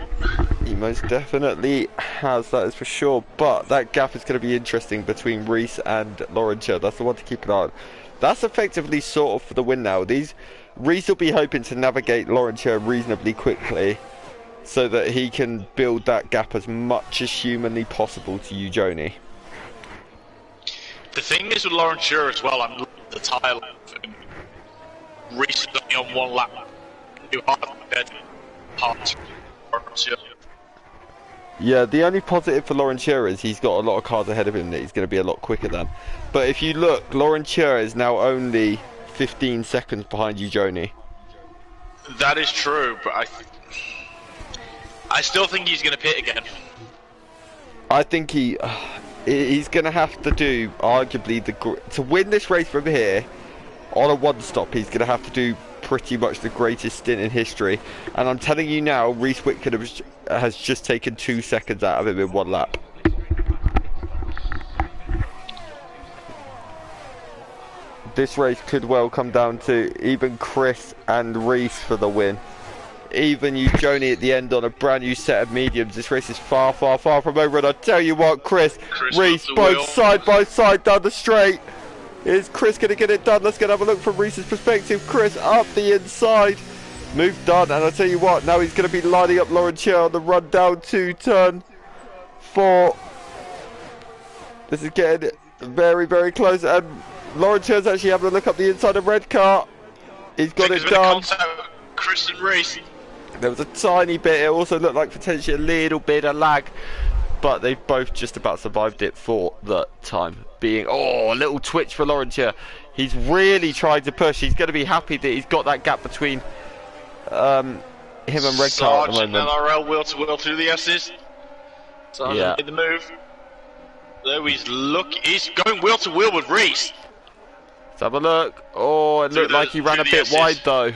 He most definitely has, that is for sure. But that gap is going to be interesting between Reese and Laurentia. That's the one to keep an eye on. That's effectively sort of for the win now. Reese will be hoping to navigate Laurentia reasonably quickly, so that he can build that gap as much as humanly possible to you, Joni. The thing is with Laurentia as well, I'm the tyre lap. Reese is only on 1 lap. Yeah, the only positive for Laurentia is he's got a lot of cars ahead of him that he's going to be a lot quicker than. But if you look, Laurentia is now only 15 seconds behind you, Joni. That is true, but I still think he's going to pit again. I think he's going to have to do arguably to win this race from here on a one-stop. He's going to have to do pretty much the greatest stint in history, and I'm telling you now, Reese Whitcomb has just taken 2 seconds out of him in one lap. This race could well come down to even Chris and Reese for the win. Even you, Joni, at the end on a brand new set of mediums. This race is far, far, far from over, and I tell you what, Chris Reese, both side by side down the straight. Is Chris going to get it done? Let's go and have a look from Reese's perspective. Chris up the inside. Move done, and I tell you what, now he's going to be lining up Laurentier on the run down to turn 4. This is getting very, very close, and Laurentier's actually having a look up the inside of red car. He's got it done. Chris and Reese. There was a tiny bit, it also looked like potentially a little bit of lag, but they both just about survived it for the time being. Oh, a little twitch for Laurentier. He's really tried to push. He's going to be happy that he's got that gap between him and red car at the moment. NRL wheel to wheel through the S's. Sargent made the move. Though he's going wheel to wheel with Reese. Let's have a look. Oh, it looked like he ran a bit wide though.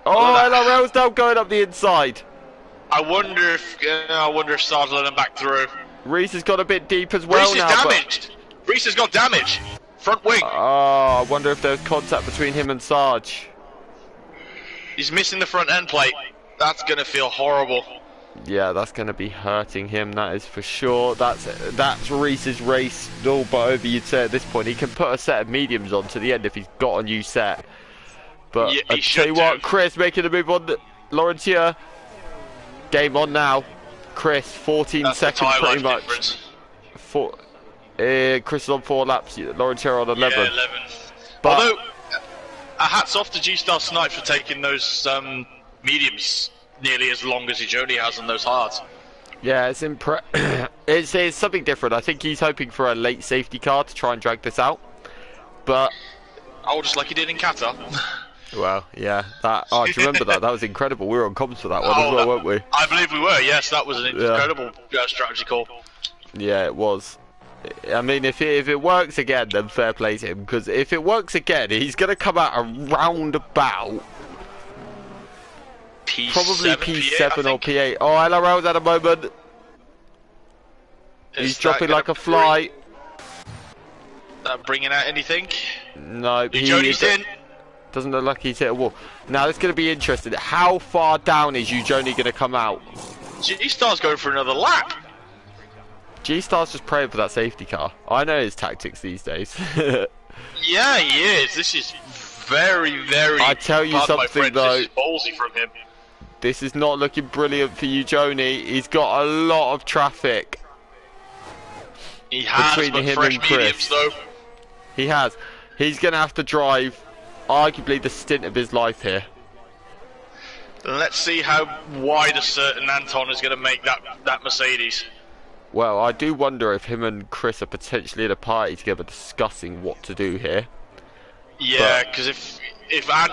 Oh, LRL's now going up the inside. I wonder if Sarge let him back through. Reese has got a bit deep as well now. Reese is damaged. Reese has got damage. Front wing. Oh, I wonder if there's contact between him and Sarge. He's missing the front end plate. That's gonna feel horrible. Yeah, that's gonna be hurting him. That is for sure. That's Reese's race all but over. You'd say at this point he can put a set of mediums on to the end if he's got a new set. But yeah, I tell you what, Chris making a move on Laurentier. Game on now. Chris, 14 seconds pretty much. Chris is on 4 laps, Laurentier on 11. Yeah, 11. But although, hats off to G-Star Snipes for taking those mediums nearly as long as Joni has on those hards. Yeah, it's something different. I think he's hoping for a late safety car to try and drag this out. But oh, just like he did in Qatar. Well, yeah. Do you remember that? That was incredible. We were on comms for that one as well, weren't we? I believe we were. Yes, that was an incredible strategy call. Yeah, it was. I mean, if it works again, then fair play to him. Because if it works again, he's going to come out around about P7, probably P7 or P8. Oh, LRL's at a moment. He's dropping like a fly. Bringing out anything? No. Joni's in. Doesn't look like he's hit a wall. Now it's going to be interesting. How far down is Joni going to come out? G-Star's going for another lap. G-Star's just praying for that safety car. I know his tactics these days. Yeah, he is. This is very, very. I tell you something though. This is ballsy from him. This is not looking brilliant for you, Joni. He's got a lot of traffic. He has, between but him fresh and Chris. mediums though. He has. He's going to have to drive arguably the stint of his life here. Let's see how wide a certain Anton is going to make that Mercedes. Well, I do wonder if him and Chris are potentially at a party together discussing what to do here. Yeah, because if Ant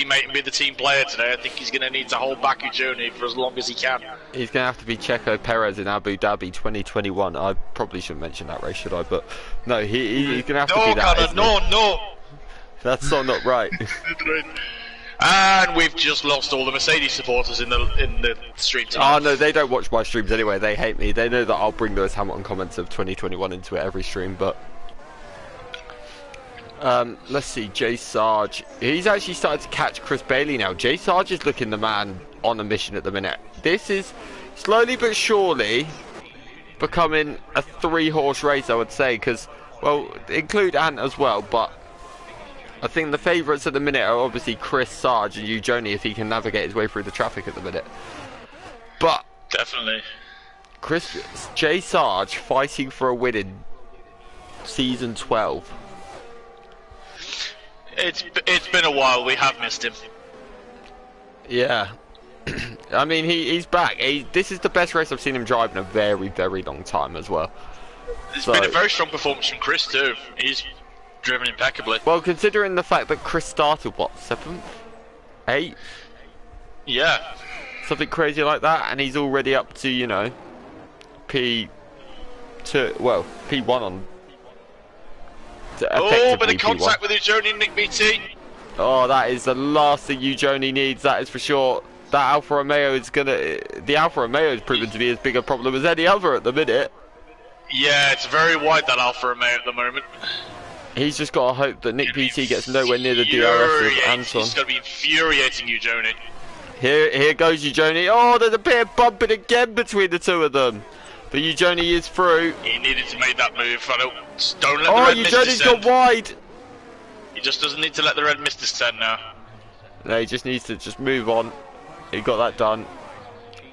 teammate and be the team player today, I think he's going to need to hold back Joni for as long as he can. He's going to have to be Checo Perez in Abu Dhabi 2021. I probably shouldn't mention that race, should I? But no, he's going to have to be that. Connor, no. That's not right. And we've just lost all the Mercedes supporters in the stream tonight. Oh no, they don't watch my streams anyway. They hate me. They know that I'll bring Lewis Hamilton comments of 2021 into every stream, but. Let's see, Jay Sarge. He's actually started to catch Chris Bailey now. Jay Sarge is looking the man on a mission at the minute. This is slowly but surely becoming a 3-horse race, I would say, because, well, include Ant as well, but I think the favourites at the minute are obviously Chris, Sarge and Joni if he can navigate his way through the traffic at the minute. But definitely Jay Sarge fighting for a win in season 12. It's been a while. We have missed him. Yeah. I mean, he's back. This is the best race I've seen him drive in a very, very long time as well. It's been a very strong performance from Chris too. He's driven impeccably. Well, considering the fact that Chris started, what, 7th? 8th? Yeah. something crazy like that, and he's already up to, you know, P2, well, P1 on. Oh, but the contact with Ujoni and Nick BT. Oh, that is the last thing Ujoni needs, that is for sure. That Alfa Romeo is the Alfa Romeo is proven to be as big a problem as any other at the minute. Yeah, it's very wide, that Alfa Romeo at the moment. He's just got to hope that Nick BT gets nowhere near the DRS of Anton. He's going to be infuriating Ujoni. Here goes Ujoni. Oh, there's a bit of bumping again between the two of them. But Ujoni is through. He needed to make that move. Don't let the red mist Ujoni's descend. got wide. He just doesn't need to let the red mist descend now. No, he just needs to just move on. He got that done.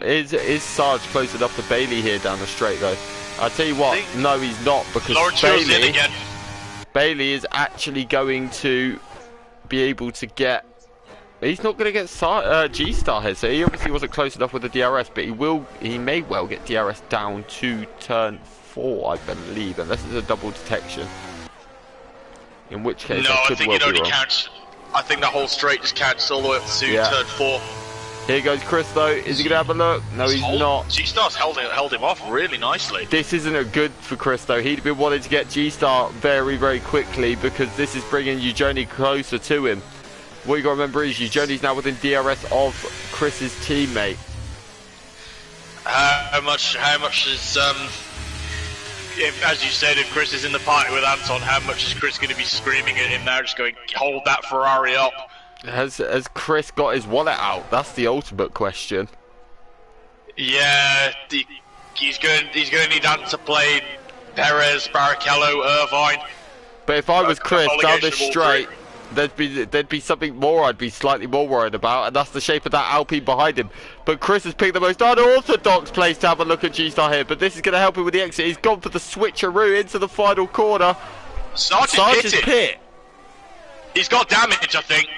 Is Sarge close enough to Bailey here down the straight though? I'll tell you what, no he's not, because Bailey is actually going to be able to get... He's not going to get G-Star here, so he obviously wasn't close enough with the DRS, but he may well get DRS down to turn 4, I believe, unless it's a double detection. In which case, no, I think it only counts. I think that whole straight just counts all the way up to turn 4. Here goes Chris though. Is he going to have a look? No, he's not. G-Star's held him off really nicely. This isn't a good for Chris though. He'd been wanting to get G-Star very, very quickly, because this is bringing Ujoni closer to him. What you got to remember is Ujoni's now within DRS of Chris's teammate. How much is as you said, if Chris is in the party with Anton, how much is Chris going to be screaming at him now, just going, hold that Ferrari up? Has Chris got his wallet out? That's the ultimate question. Yeah, he's going to need Ant to play Perez, Barrichello, Irvine. But if I was Chris down this straight, there'd be something more I'd be slightly more worried about, and that's the shape of that Alpine behind him. But Chris has picked the most unorthodox place to have a look at G-Star here, but this is going to help him with the exit. He's gone for the switcheroo into the final corner. Sarge's pit. He's got damage, I think.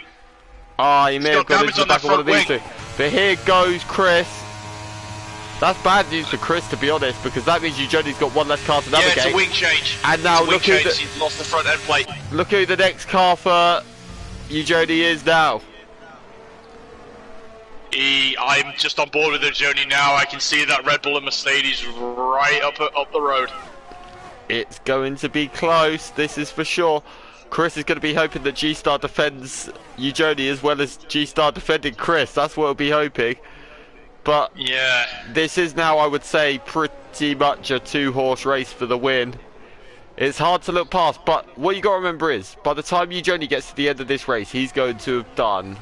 Ah, he may have got into the back of one of these two. But here goes Chris. That's bad news for Chris, to be honest, because that means Ujoni's got one less car to navigate. Yeah, it's a wing change. And now look who he's lost the front end plate. Look who the next car for Ujoni is now. I'm just on board with Ujoni now. I can see that Red Bull and Mercedes right up the road. It's going to be close, this is for sure. Chris is going to be hoping that G-Star defends Ujoni as well as G-Star defending Chris. That's what we'll be hoping. But yeah, this is now, I would say, pretty much a 2-horse race for the win. It's hard to look past, but what you got to remember is, by the time Ujoni gets to the end of this race, he's going to have done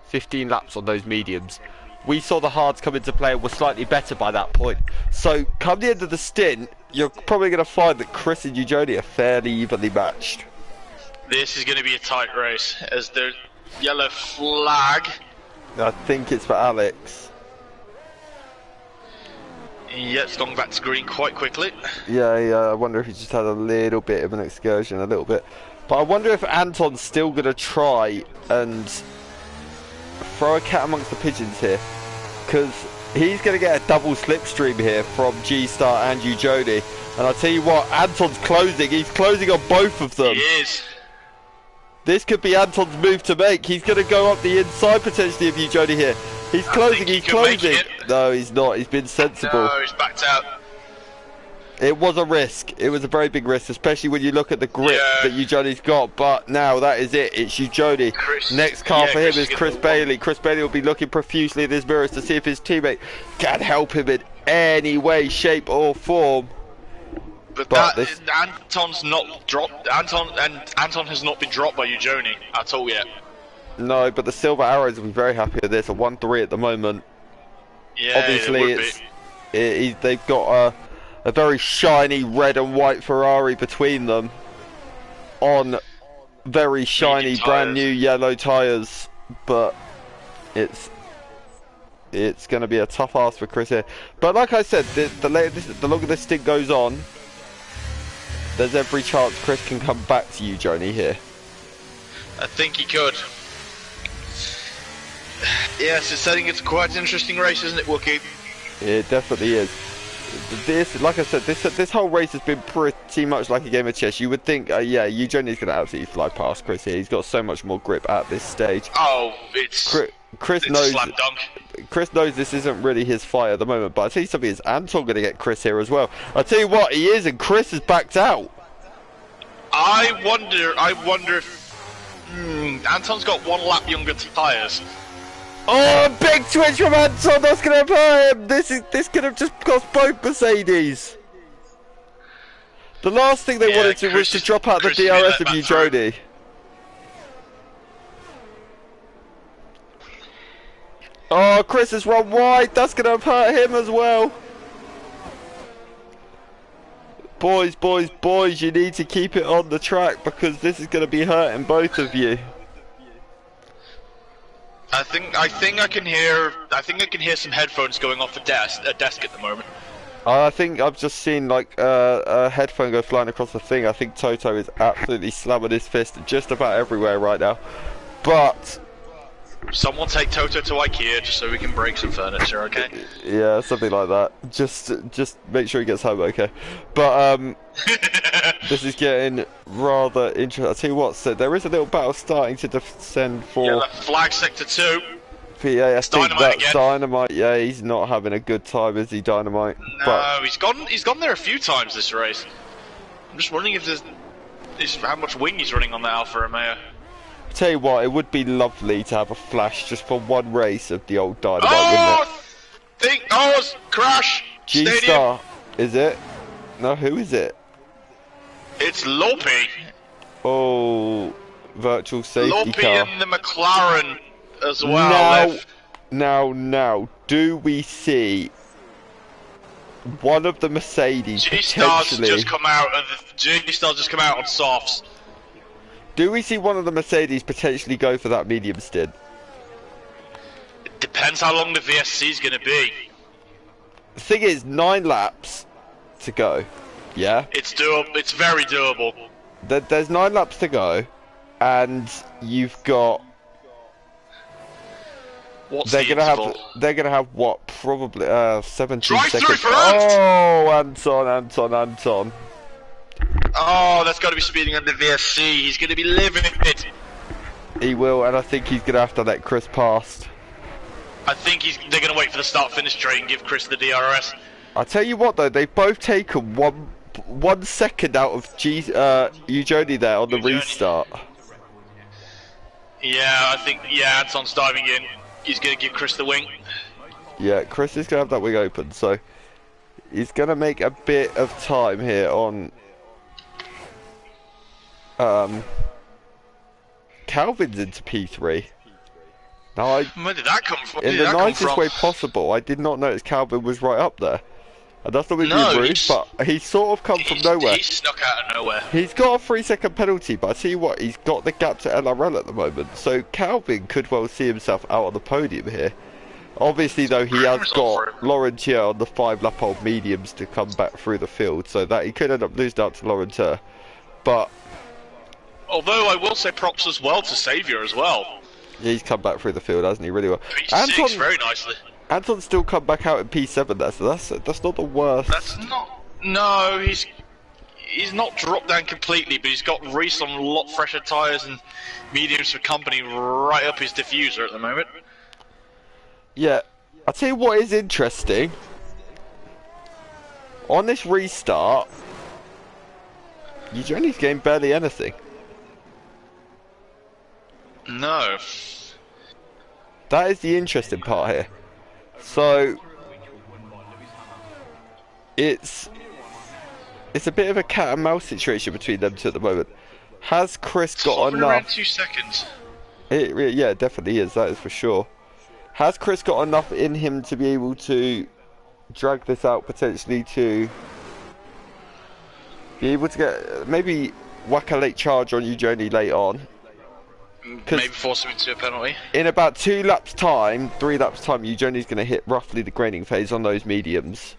15 laps on those mediums. We saw the hards come into play and were slightly better by that point. So, come the end of the stint, you're probably going to find that Chris and Ujoni are fairly evenly matched. This is going to be a tight race, as the yellow flag. I think it's for Alex. Yeah, it's gone back to green quite quickly. Yeah, I wonder if he just had a little bit of an excursion, a little bit. But I wonder if Anton's still going to try and throw a cat amongst the pigeons here. Because he's going to get a double slipstream here from G-Star and Ujoni. And I'll tell you what, Anton's closing. He's closing on both of them. He is. This could be Anton's move to make. He's going to go up the inside potentially of Ujoni here. He's closing, he's closing. No, he's not. He's been sensible. No, he's backed out. It was a risk. It was a very big risk, especially when you look at the grip that Ujoni's got. But now that is it. It's Ujoni. Next car for him is Chris Bailey. Chris Bailey will be looking profusely in his mirrors to see if his teammate can help him in any way, shape or form. But Anton's not dropped. Anton has not been dropped by Ujoni at all yet. No, but the Silver Arrows will be very happy with this. A 1-3 at the moment. Yeah, obviously they've got a very shiny red and white Ferrari between them on very shiny brand new yellow tyres, but it's going to be a tough ask for Chris here. But like I said, the longer this stint goes on, there's every chance Chris can come back to Ujoni here. I think he could. Yes, it's setting it quite an interesting race, isn't it, Wookie? It definitely is. This, like I said, this whole race has been pretty much like a game of chess. You would think, yeah, Ujoni's going to absolutely fly past Chris here. He's got so much more grip at this stage. Oh, it's Chris it's knows. a slam dunk. Chris knows this isn't really his fight at the moment. But I tell you something, is Anton going to get Chris here as well? I tell you what, he is, and Chris has backed out. I wonder if Anton's got 1 lap younger tyres. Oh, big twitch from Anton. That's going to hurt him. This could have just cost both Mercedes. The last thing they wanted to was to drop out the DRS of you, Jody. Oh, Chris has run wide. That's going to hurt him as well. Boys, boys, boys, you need to keep it on the track because this is going to be hurting both of you. I think I can hear some headphones going off a desk at the moment. I think I've just seen like a headphone go flying across the thing. I think Toto is absolutely slamming his fist just about everywhere right now. But someone take Toto to IKEA just so we can break some furniture, okay? Yeah, something like that. Just make sure he gets home, okay? But this is getting rather interesting. I'll tell you what. So there is a little battle starting to descend for. Yeah, flag sector 2. PA, I think that's Dynamite. Yeah, he's not having a good time, is he, Dynamite? No, but he's gone there a few times this race. I'm just wondering if there's how much wing he's running on the Alfa Romeo. Tell you what, it would be lovely to have a flash just for one race of the old Dynamite, wouldn't it? Crash! G-Star, is it? No, who is it? It's Lopi. Oh, virtual safety Lopi car. and the McLaren as well. Now, do we see one of the Mercedes G-Star's potentially... just come out, G-Star's just come out on softs. Do we see one of the Mercedes potentially go for that medium stint? It depends how long the VSC is going to be. The thing is, 9 laps to go. Yeah? It's doable. It's very doable. There's 9 laps to go, and you've got... What's they're gonna have what? Probably 17 seconds. Oh, Anton. Oh, that's got to be speeding under VSC. He's going to be livid. He will, and I think he's going to have to let Chris past. I think they're going to wait for the start-finish straight and give Chris the DRS. I tell you what, though, they've both taken one second out of Eugenie there on the restart. Yeah, I think Anton's diving in. He's going to give Chris the wing. Yeah, Chris is going to have that wing open, so he's going to make a bit of time here on. Calvin's into P3. Now, where did that come from? In the nicest way possible, I did not notice Calvin was right up there. And that's not being rude, but he's sort of come from nowhere. He's snuck out of nowhere. He's got a 3-second penalty, but I tell you what, he's got the gap to LRL at the moment. So Calvin could well see himself out on the podium here. Obviously, though, he has got Laurentier on the 5-lap-old mediums to come back through the field, so that he could end up losing out to Laurentier. But although I will say props as well to Saviour as well. Yeah, he's come back through the field, hasn't he? Really well. P6 very nicely. Anton's still come back out in P7 there, so that's not the worst. That's not. No, he's not dropped down completely, but he's got Reese on a lot fresher tyres and mediums for company right up his diffuser at the moment. Yeah, I'll tell you what is interesting. On this restart, Eugenie's getting barely anything. No. That is the interesting part here. So it's a bit of a cat and mouse situation between them two at the moment. Has Chris got enough? Around 2 seconds. Yeah, it definitely is. That is for sure. Has Chris got enough in him to be able to drag this out potentially to be able to get maybe whack a late charge on Eugenie late on? Maybe force him into a penalty. In about 2 laps time, 3 laps time, Eugenie's going to hit roughly the graining phase on those mediums.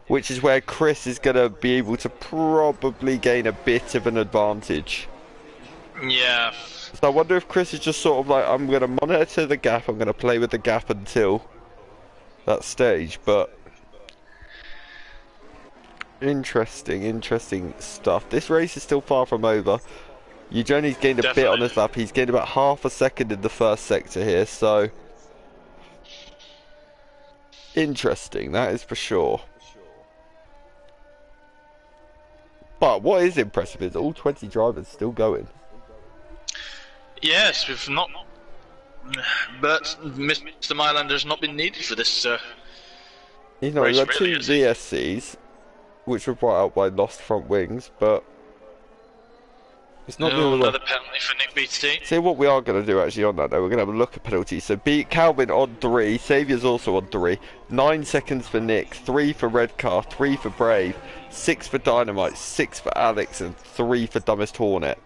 Which is where Chris is going to be able to probably gain a bit of an advantage. Yeah. So I wonder if Chris is just sort of like, I'm going to monitor the gap, I'm going to play with the gap until that stage, but interesting stuff. This race is still far from over. Eugeni's gained a bit on his lap. He's gained about half a second in the first sector here, so interesting, that is for sure. But what is impressive is all 20 drivers still going. Yes, we've not. But Mr. Mylander's not been needed for this. You know, we've got two VSCs, which were brought out by lost front wings, but it's not another penalty for Nick BT. See what we are going to do actually on that though. We're going to have a look at penalties. So beat Calvin on 3, Saviour's also on 3. 9 seconds for Nick, 3 for Redcar, 3 for Brave, 6 for Dynamite, 6 for Alex, and 3 for Dumbest Hornet.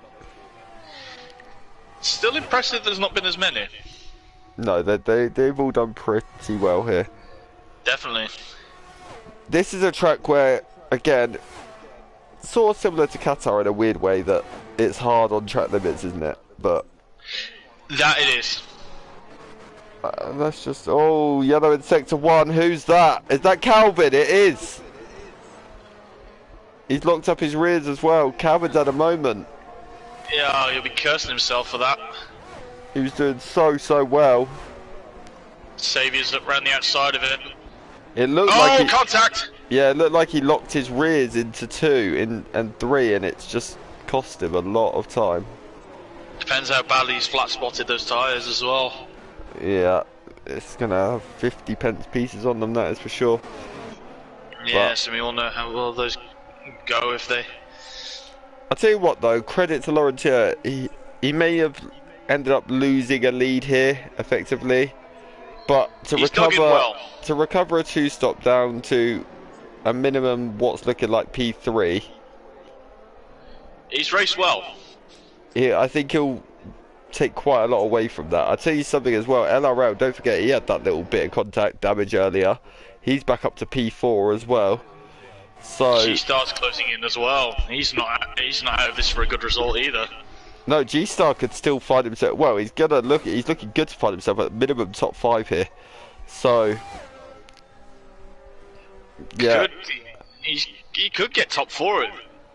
Still impressive there's not been as many. No, they've all done pretty well here. Definitely. This is a track where, again, sort of similar to Qatar in a weird way, that it's hard on track limits, isn't it? But that it is. That's just... Oh, yellow in sector 1. Who's that? Is that Calvin? It is. He's locked up his rears as well. Calvin's had a moment. Yeah, he'll be cursing himself for that. He was doing so well. Saviour's up round the outside of it. It looked like contact! Yeah, it looked like he locked his rears into 2 and 3, and it's just cost him a lot of time. Depends how badly he's flat spotted those tyres as well. Yeah, it's gonna have 50 pence pieces on them, that is for sure. Yes, and we all know how well those go if they... I'll tell you what though, credit to Laurentier, he may have ended up losing a lead here, effectively. But to recover a 2-stop down to a minimum what's looking like P3, he's raced well. Yeah, I think he'll take quite a lot away from that. I'll tell you something as well, LRL, don't forget he had that little bit of contact damage earlier. He's back up to P4 as well. So G-Star's closing in as well. He's not out of this for a good result either. No, G-Star could still find himself. Well, he's looking good to find himself at minimum top 5 here. So yeah, he could get top 4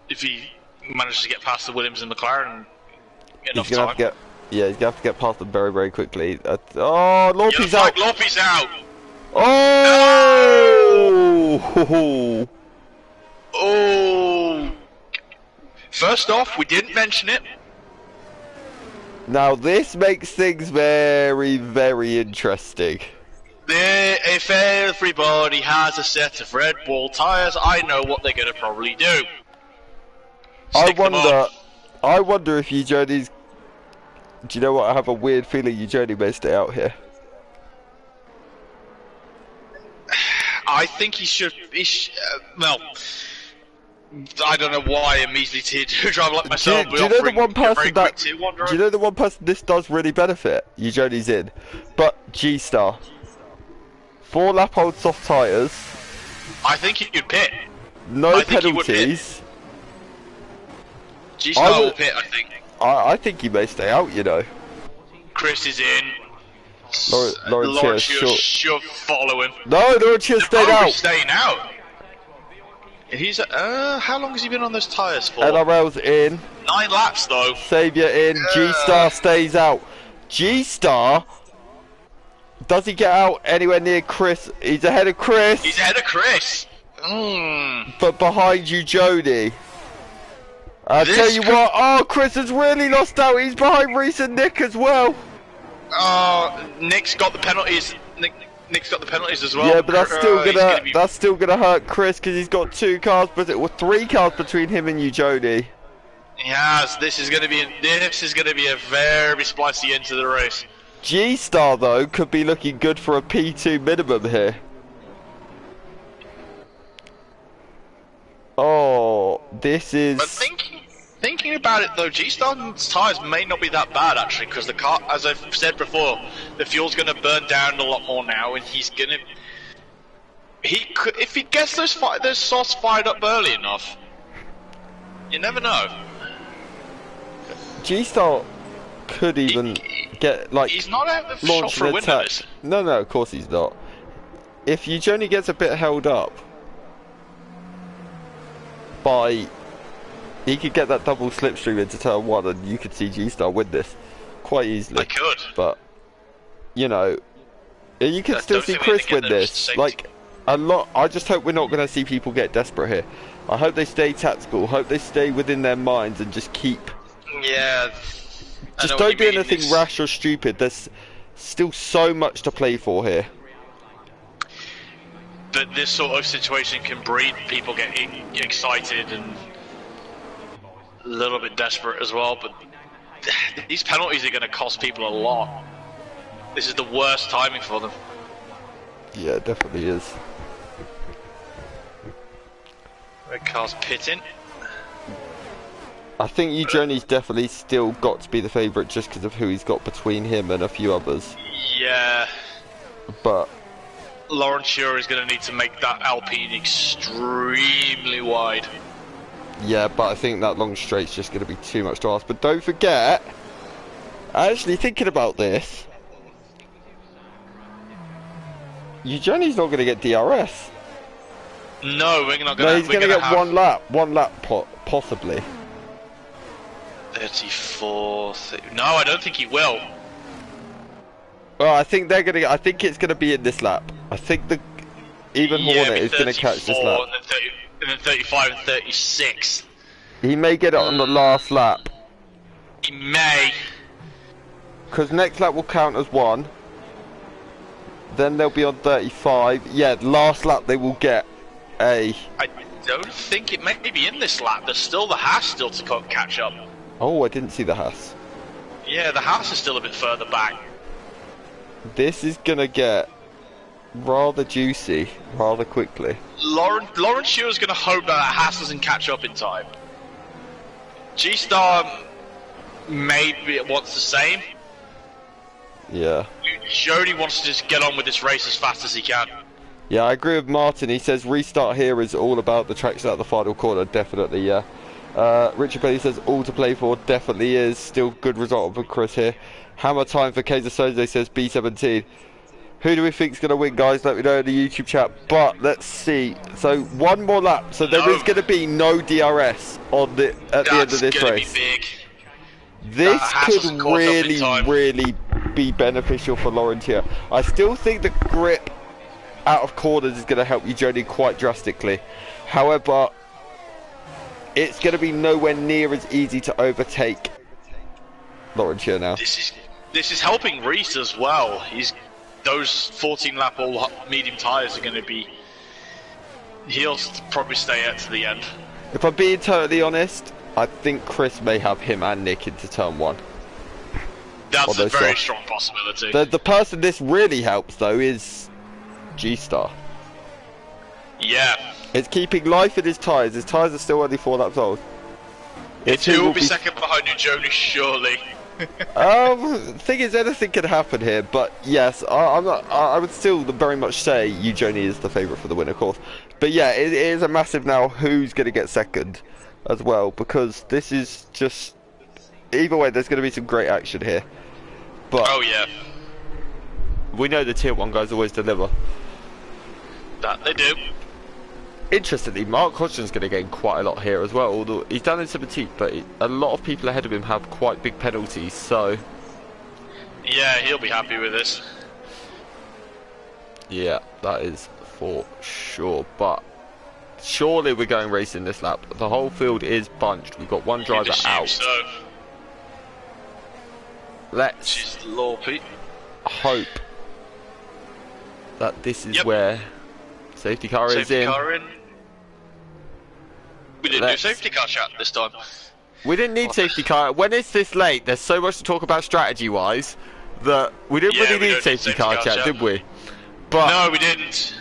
if he manages to get past the Williams and McLaren. He's gonna have to get past them very quickly. Oh, Lorpy's out. Lorpy's out. Oh! Oh! First off, we didn't mention it. Now this makes things very interesting. If everybody has a set of Red Bull tyres, I know what they're going to probably do. I wonder if Eugeni's... Do you know what? I have a weird feeling Eugeni may stay out here. I think he should... well... I don't know why a measly tier 2 driver like myself do you know the one person this does really benefit? Eugeni's in. But G-Star. 4 lap old soft tyres. I think he could pit. No penalties. G-Star will pit, I think. I think he may stay out, you know. Chris is in. Laurentier should follow him. No, Laurentier stayed out. He's staying out. He's how long has he been on those tyres for? LRL's in. 9 laps though. Saviour in. G-Star stays out. G-Star, does he get out anywhere near Chris? He's ahead of Chris. He's ahead of Chris. But behind you, Jody. I'll tell you what. Oh, Chris has really lost out. He's behind Reese and Nick as well. Nick's got the penalties. Nick's got the penalties as well. Yeah, but that's still gonna hurt Chris because he's got 2 cars, but 3 cars between him and you, Jody. Yes, this is gonna be a very spicy end to the race. G-Star though could be looking good for a P2 minimum here. Oh, this is. But thinking about it though, G-Star's tyres may not be that bad actually, because the car, as I've said before, the fuel's going to burn down a lot more now, and he's going to... if he gets those sauce fired up early enough, you never know. G-Star could even get, like... He's not out of the shot for a win at this. No, of course he's not. If Eugeni gets a bit held up by He could get that double slipstream into turn 1 and you could see G-Star win this quite easily. I could. But, you know, you can still see Chris win this. Like, a lot. I just hope we're not going to see people get desperate here. I hope they stay tactical. Hope they stay within their minds and just keep... Yeah. Just don't do anything rash or stupid. There's still so much to play for here. But this sort of situation can breed people getting excited and a little bit desperate as well. But these penalties are going to cost people a lot. This is the worst timing for them. Yeah, it definitely is. Red car's pitting. I think Eugeni's definitely still got to be the favourite just because of who he's got between him and a few others. Yeah. But Lawrence Shearer is going to need to make that Alpine extremely wide. Yeah, but I think that long straight's just going to be too much to ask. But don't forget, actually thinking about this, Eugeni's not going to get DRS. No, we're not going to. No, he's going to get one lap possibly. 34. No, I don't think he will. Well, I think they're going to. I think it's going to be in this lap. I think the Hornet is going to catch this lap. And then 35 and 36. He may get it on the last lap. He may. Because next lap will count as 1. Then they'll be on 35. Yeah, last lap they will get a... I don't think it may be in this lap. There's still the Haas still to catch up. Oh, I didn't see the Haas. Yeah, the Haas is still a bit further back. This is going to get rather juicy, rather quickly. Lawrence Shearer's going to hope that Haas doesn't catch up in time. G-Star maybe wants the same. Yeah. Jody wants to just get on with this race as fast as he can. Yeah, I agree with Martin. He says restart here is all about the traction at the final corner. Definitely, yeah. Richard Bailey says all to play for. Definitely is. Still good result for Chris here. Hammer time for Kaiser Soze says B17. Who do we think is going to win, guys? Let me know in the YouTube chat. But let's see. So one more lap. So there is going to be no DRS on the at the end of this race. Be big. This could really be beneficial for Lawrence here. I still think the grip out of corners is going to help you journey quite drastically. However, it's going to be nowhere near as easy to overtake Lawrence here now. This is helping Reese as well. Those 14 lap all medium tyres are going to be... He'll probably stay out to the end. If I'm being totally honest, I think Chris may have him and Nick into turn 1. That's a very strong possibility. The person this really helps though is G-Star. Yeah. It's keeping life in his tyres. His tyres are still only 4 laps old. He will be second behind Jonas, surely. Thing is, anything can happen here, but yes, I would still very much say Eugenie is the favourite for the win, of course. But yeah, it is a massive now who's going to get second as well, because this is just... Either way, there's going to be some great action here. But oh yeah. We know the tier 1 guys always deliver. That they do. Interestingly, Mark Hodgson's going to gain quite a lot here as well, although he's down in 17th, but a lot of people ahead of him have quite big penalties, so... Yeah, he'll be happy with this. Yeah, that is for sure, but surely we're going racing this lap. The whole field is bunched. We've got one driver out. So. Let's hope that this is where safety car is in. We didn't do safety car chat this time. We didn't need safety car. When it's this late, there's so much to talk about strategy-wise that we didn't really need safety car chat, did we? But no, we didn't.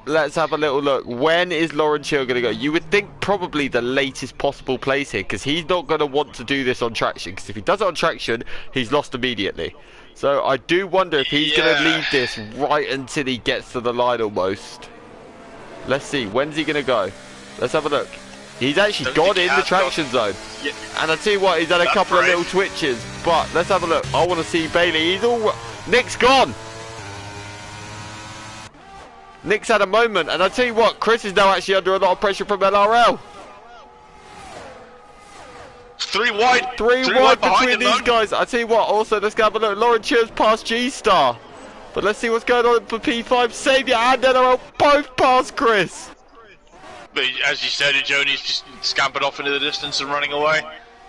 Let's have a little look. When is Lawrence Hill going to go? You would think probably the latest possible place here, because he's not going to want to do this on traction, because if he does it on traction, he's lost immediately. So I do wonder if he's going to leave this right until he gets to the line almost. Let's see. When's he going to go? Let's have a look. He's actually gone in the traction zone. Yeah. And I tell you what, he's had a couple of little twitches. But let's have a look. I want to see Bailey. He's all... Nick's gone. Nick's had a moment. And I tell you what, Chris is now actually under a lot of pressure from LRL. Three wide. Three wide between these though. guys. I tell you what, also, let's have a look. Lauren Cheers past G-Star. But let's see what's going on for P5. Saviour and NRL both past Chris. But as you said, Joni's just scampered off into the distance and running away.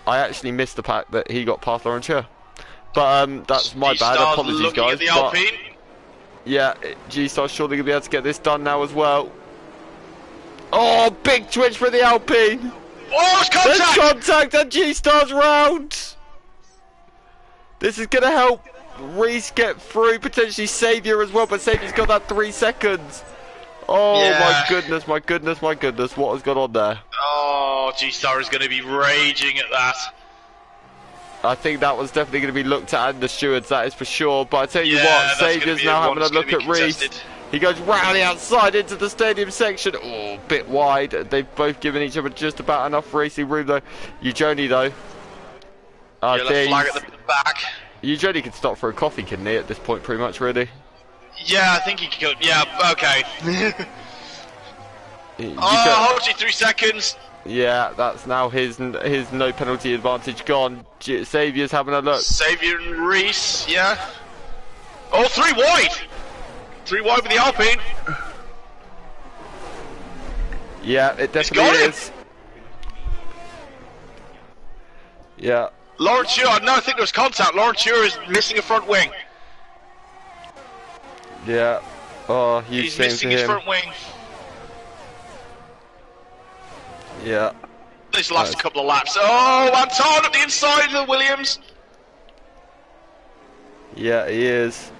I actually missed the fact that he got past Lauren Cheer. But that's my bad. Apologies, guys. At the Alpine. Yeah, G-Star's surely going to be able to get this done now as well. Oh, big twitch for the Alpine. Oh, it's contact! There's contact and G-Star's round. This is going to help Reese get through, potentially Saviour as well, but Saviour's got that 3 seconds. Oh, yeah. My goodness, my goodness, my goodness, what has gone on there? Oh, G-Star is going to be raging at that. I think that was definitely going to be looked at in the stewards, that is for sure. But I tell you what, Saviour's now having a look at Reese. He goes round the outside into the stadium section. Oh, bit wide. They've both given each other just about enough racing room though. Eugenie though. I think flag at the back. Eugenie could stop for a coffee, couldn't he, at this point, pretty much, really? Yeah, I think he could. Yeah, okay. Hopefully 3 seconds. Yeah, that's now his no penalty advantage gone. Saviour's having a look. Saviour and Reese, yeah. Oh, 3 wide. 3 wide with the Alpine. Yeah, it definitely is. Yeah. Lauren Cheer, no, I think there was contact. Lauren Cheer is missing a front wing. Yeah. Oh, he's missing his front wing. Yeah. This last couple of laps. Oh, Anton at the inside of the Williams. Yeah, he is.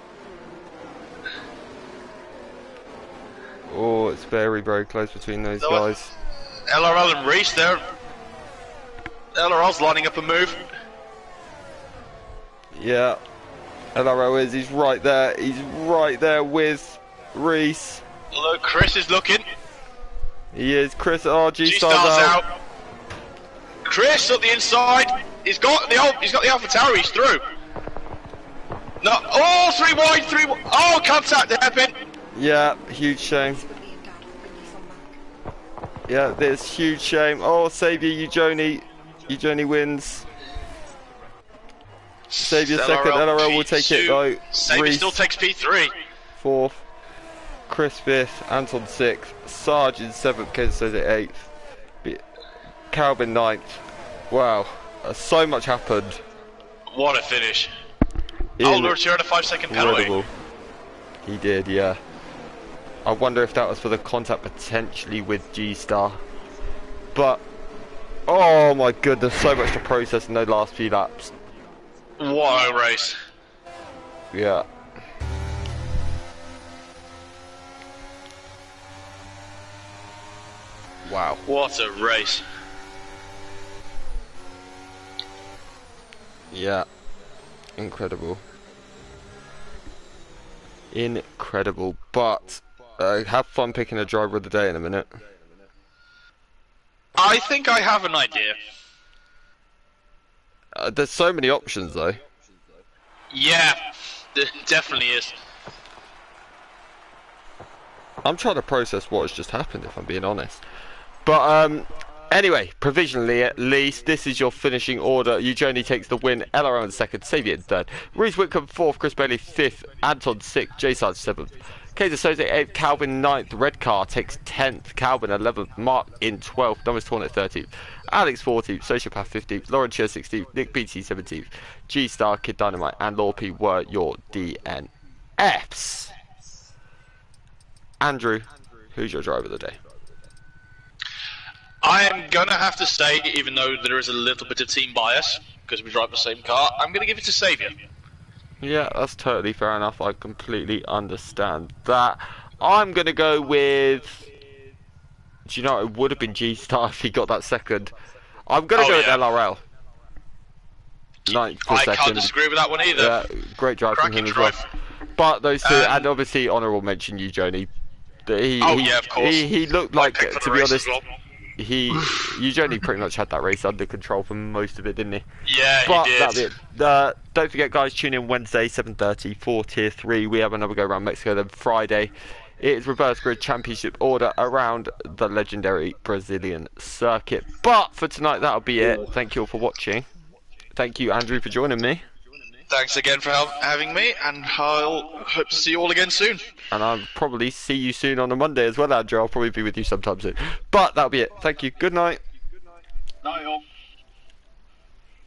Oh, it's very, very close between those guys. LRL and Reese there. LRL's lining up a move. Yeah. LRL is, he's right there. He's right there with Reese. Look, Chris is looking. He is. Chris, oh, G-Star's out. Chris up the inside. He's got the Alpha Tower. He's through. No. Oh, 3 wide, 3 wide. Oh, contact the hairpin. Yeah, huge shame. Yeah, there's huge shame. Oh, Saviour, Eugenie wins. Saviour second, LRL will take it though. Saviour still takes P3. 4th. Chris 5th, Anton 6th, Sarge in 7th, Kenzo 8th, Calvin 9th. Wow, so much happened. What a finish. Lord had a 5-second penalty. He did, yeah. I wonder if that was for the contact potentially with G-Star. But, oh my goodness, so much to process in those last few laps. What a race. Yeah. Wow. What a race. Yeah. Incredible. Incredible. But have fun picking a driver of the day in a minute. I think I have an idea. There's so many options though. Yeah, there definitely is. I'm trying to process what has just happened, if I'm being honest. But anyway, provisionally at least, this is your finishing order. Eugenie takes the win, LRO in 2nd, Saviour in 3rd, Reese Whitcomb 4th, Chris Bailey 5th, Anton 6th, J Sarge 7th, Kaiser Soze 8th, Calvin 9th, Redcar takes 10th, Calvin 11th, Mark in 12th, Thomas Tornet 13th, Alex 14th, Sociopath 15th, Lauren Cheer 16th, Nick BT 17th, G-Star, Kid Dynamite and Lorpy were your DNFs. Andrew, who's your driver of the day? I am going to have to say, even though there is a little bit of team bias, because we drive the same car, I'm going to give it to Saviour. Yeah, that's totally fair enough. I completely understand that. I'm going to go with... Do you know, it would have been G-Star if he got that second. I'm going to go with LRL. 9th for second. I can't disagree with that one either. Yeah, great drive from him as well. But those two, and obviously honourable mention Eugenie. Yeah, of course. He looked like, to be honest... Eugenie pretty much had that race under control for most of it, didn't he? Yeah, but he did. That'll be it. Don't forget, guys, tune in Wednesday 7:30 for Tier 3. We have another go around Mexico. Then Friday It is reverse grid championship order around the legendary Brazilian circuit. But for tonight, that'll be it. Thank you all for watching. Thank you, Andrew, for joining me. Thanks again for having me, and I'll hope to see you all again soon. And I'll probably see you soon on a Monday as well, Andrew. I'll probably be with you sometime soon. But that'll be it. Thank you. Good night. Night all.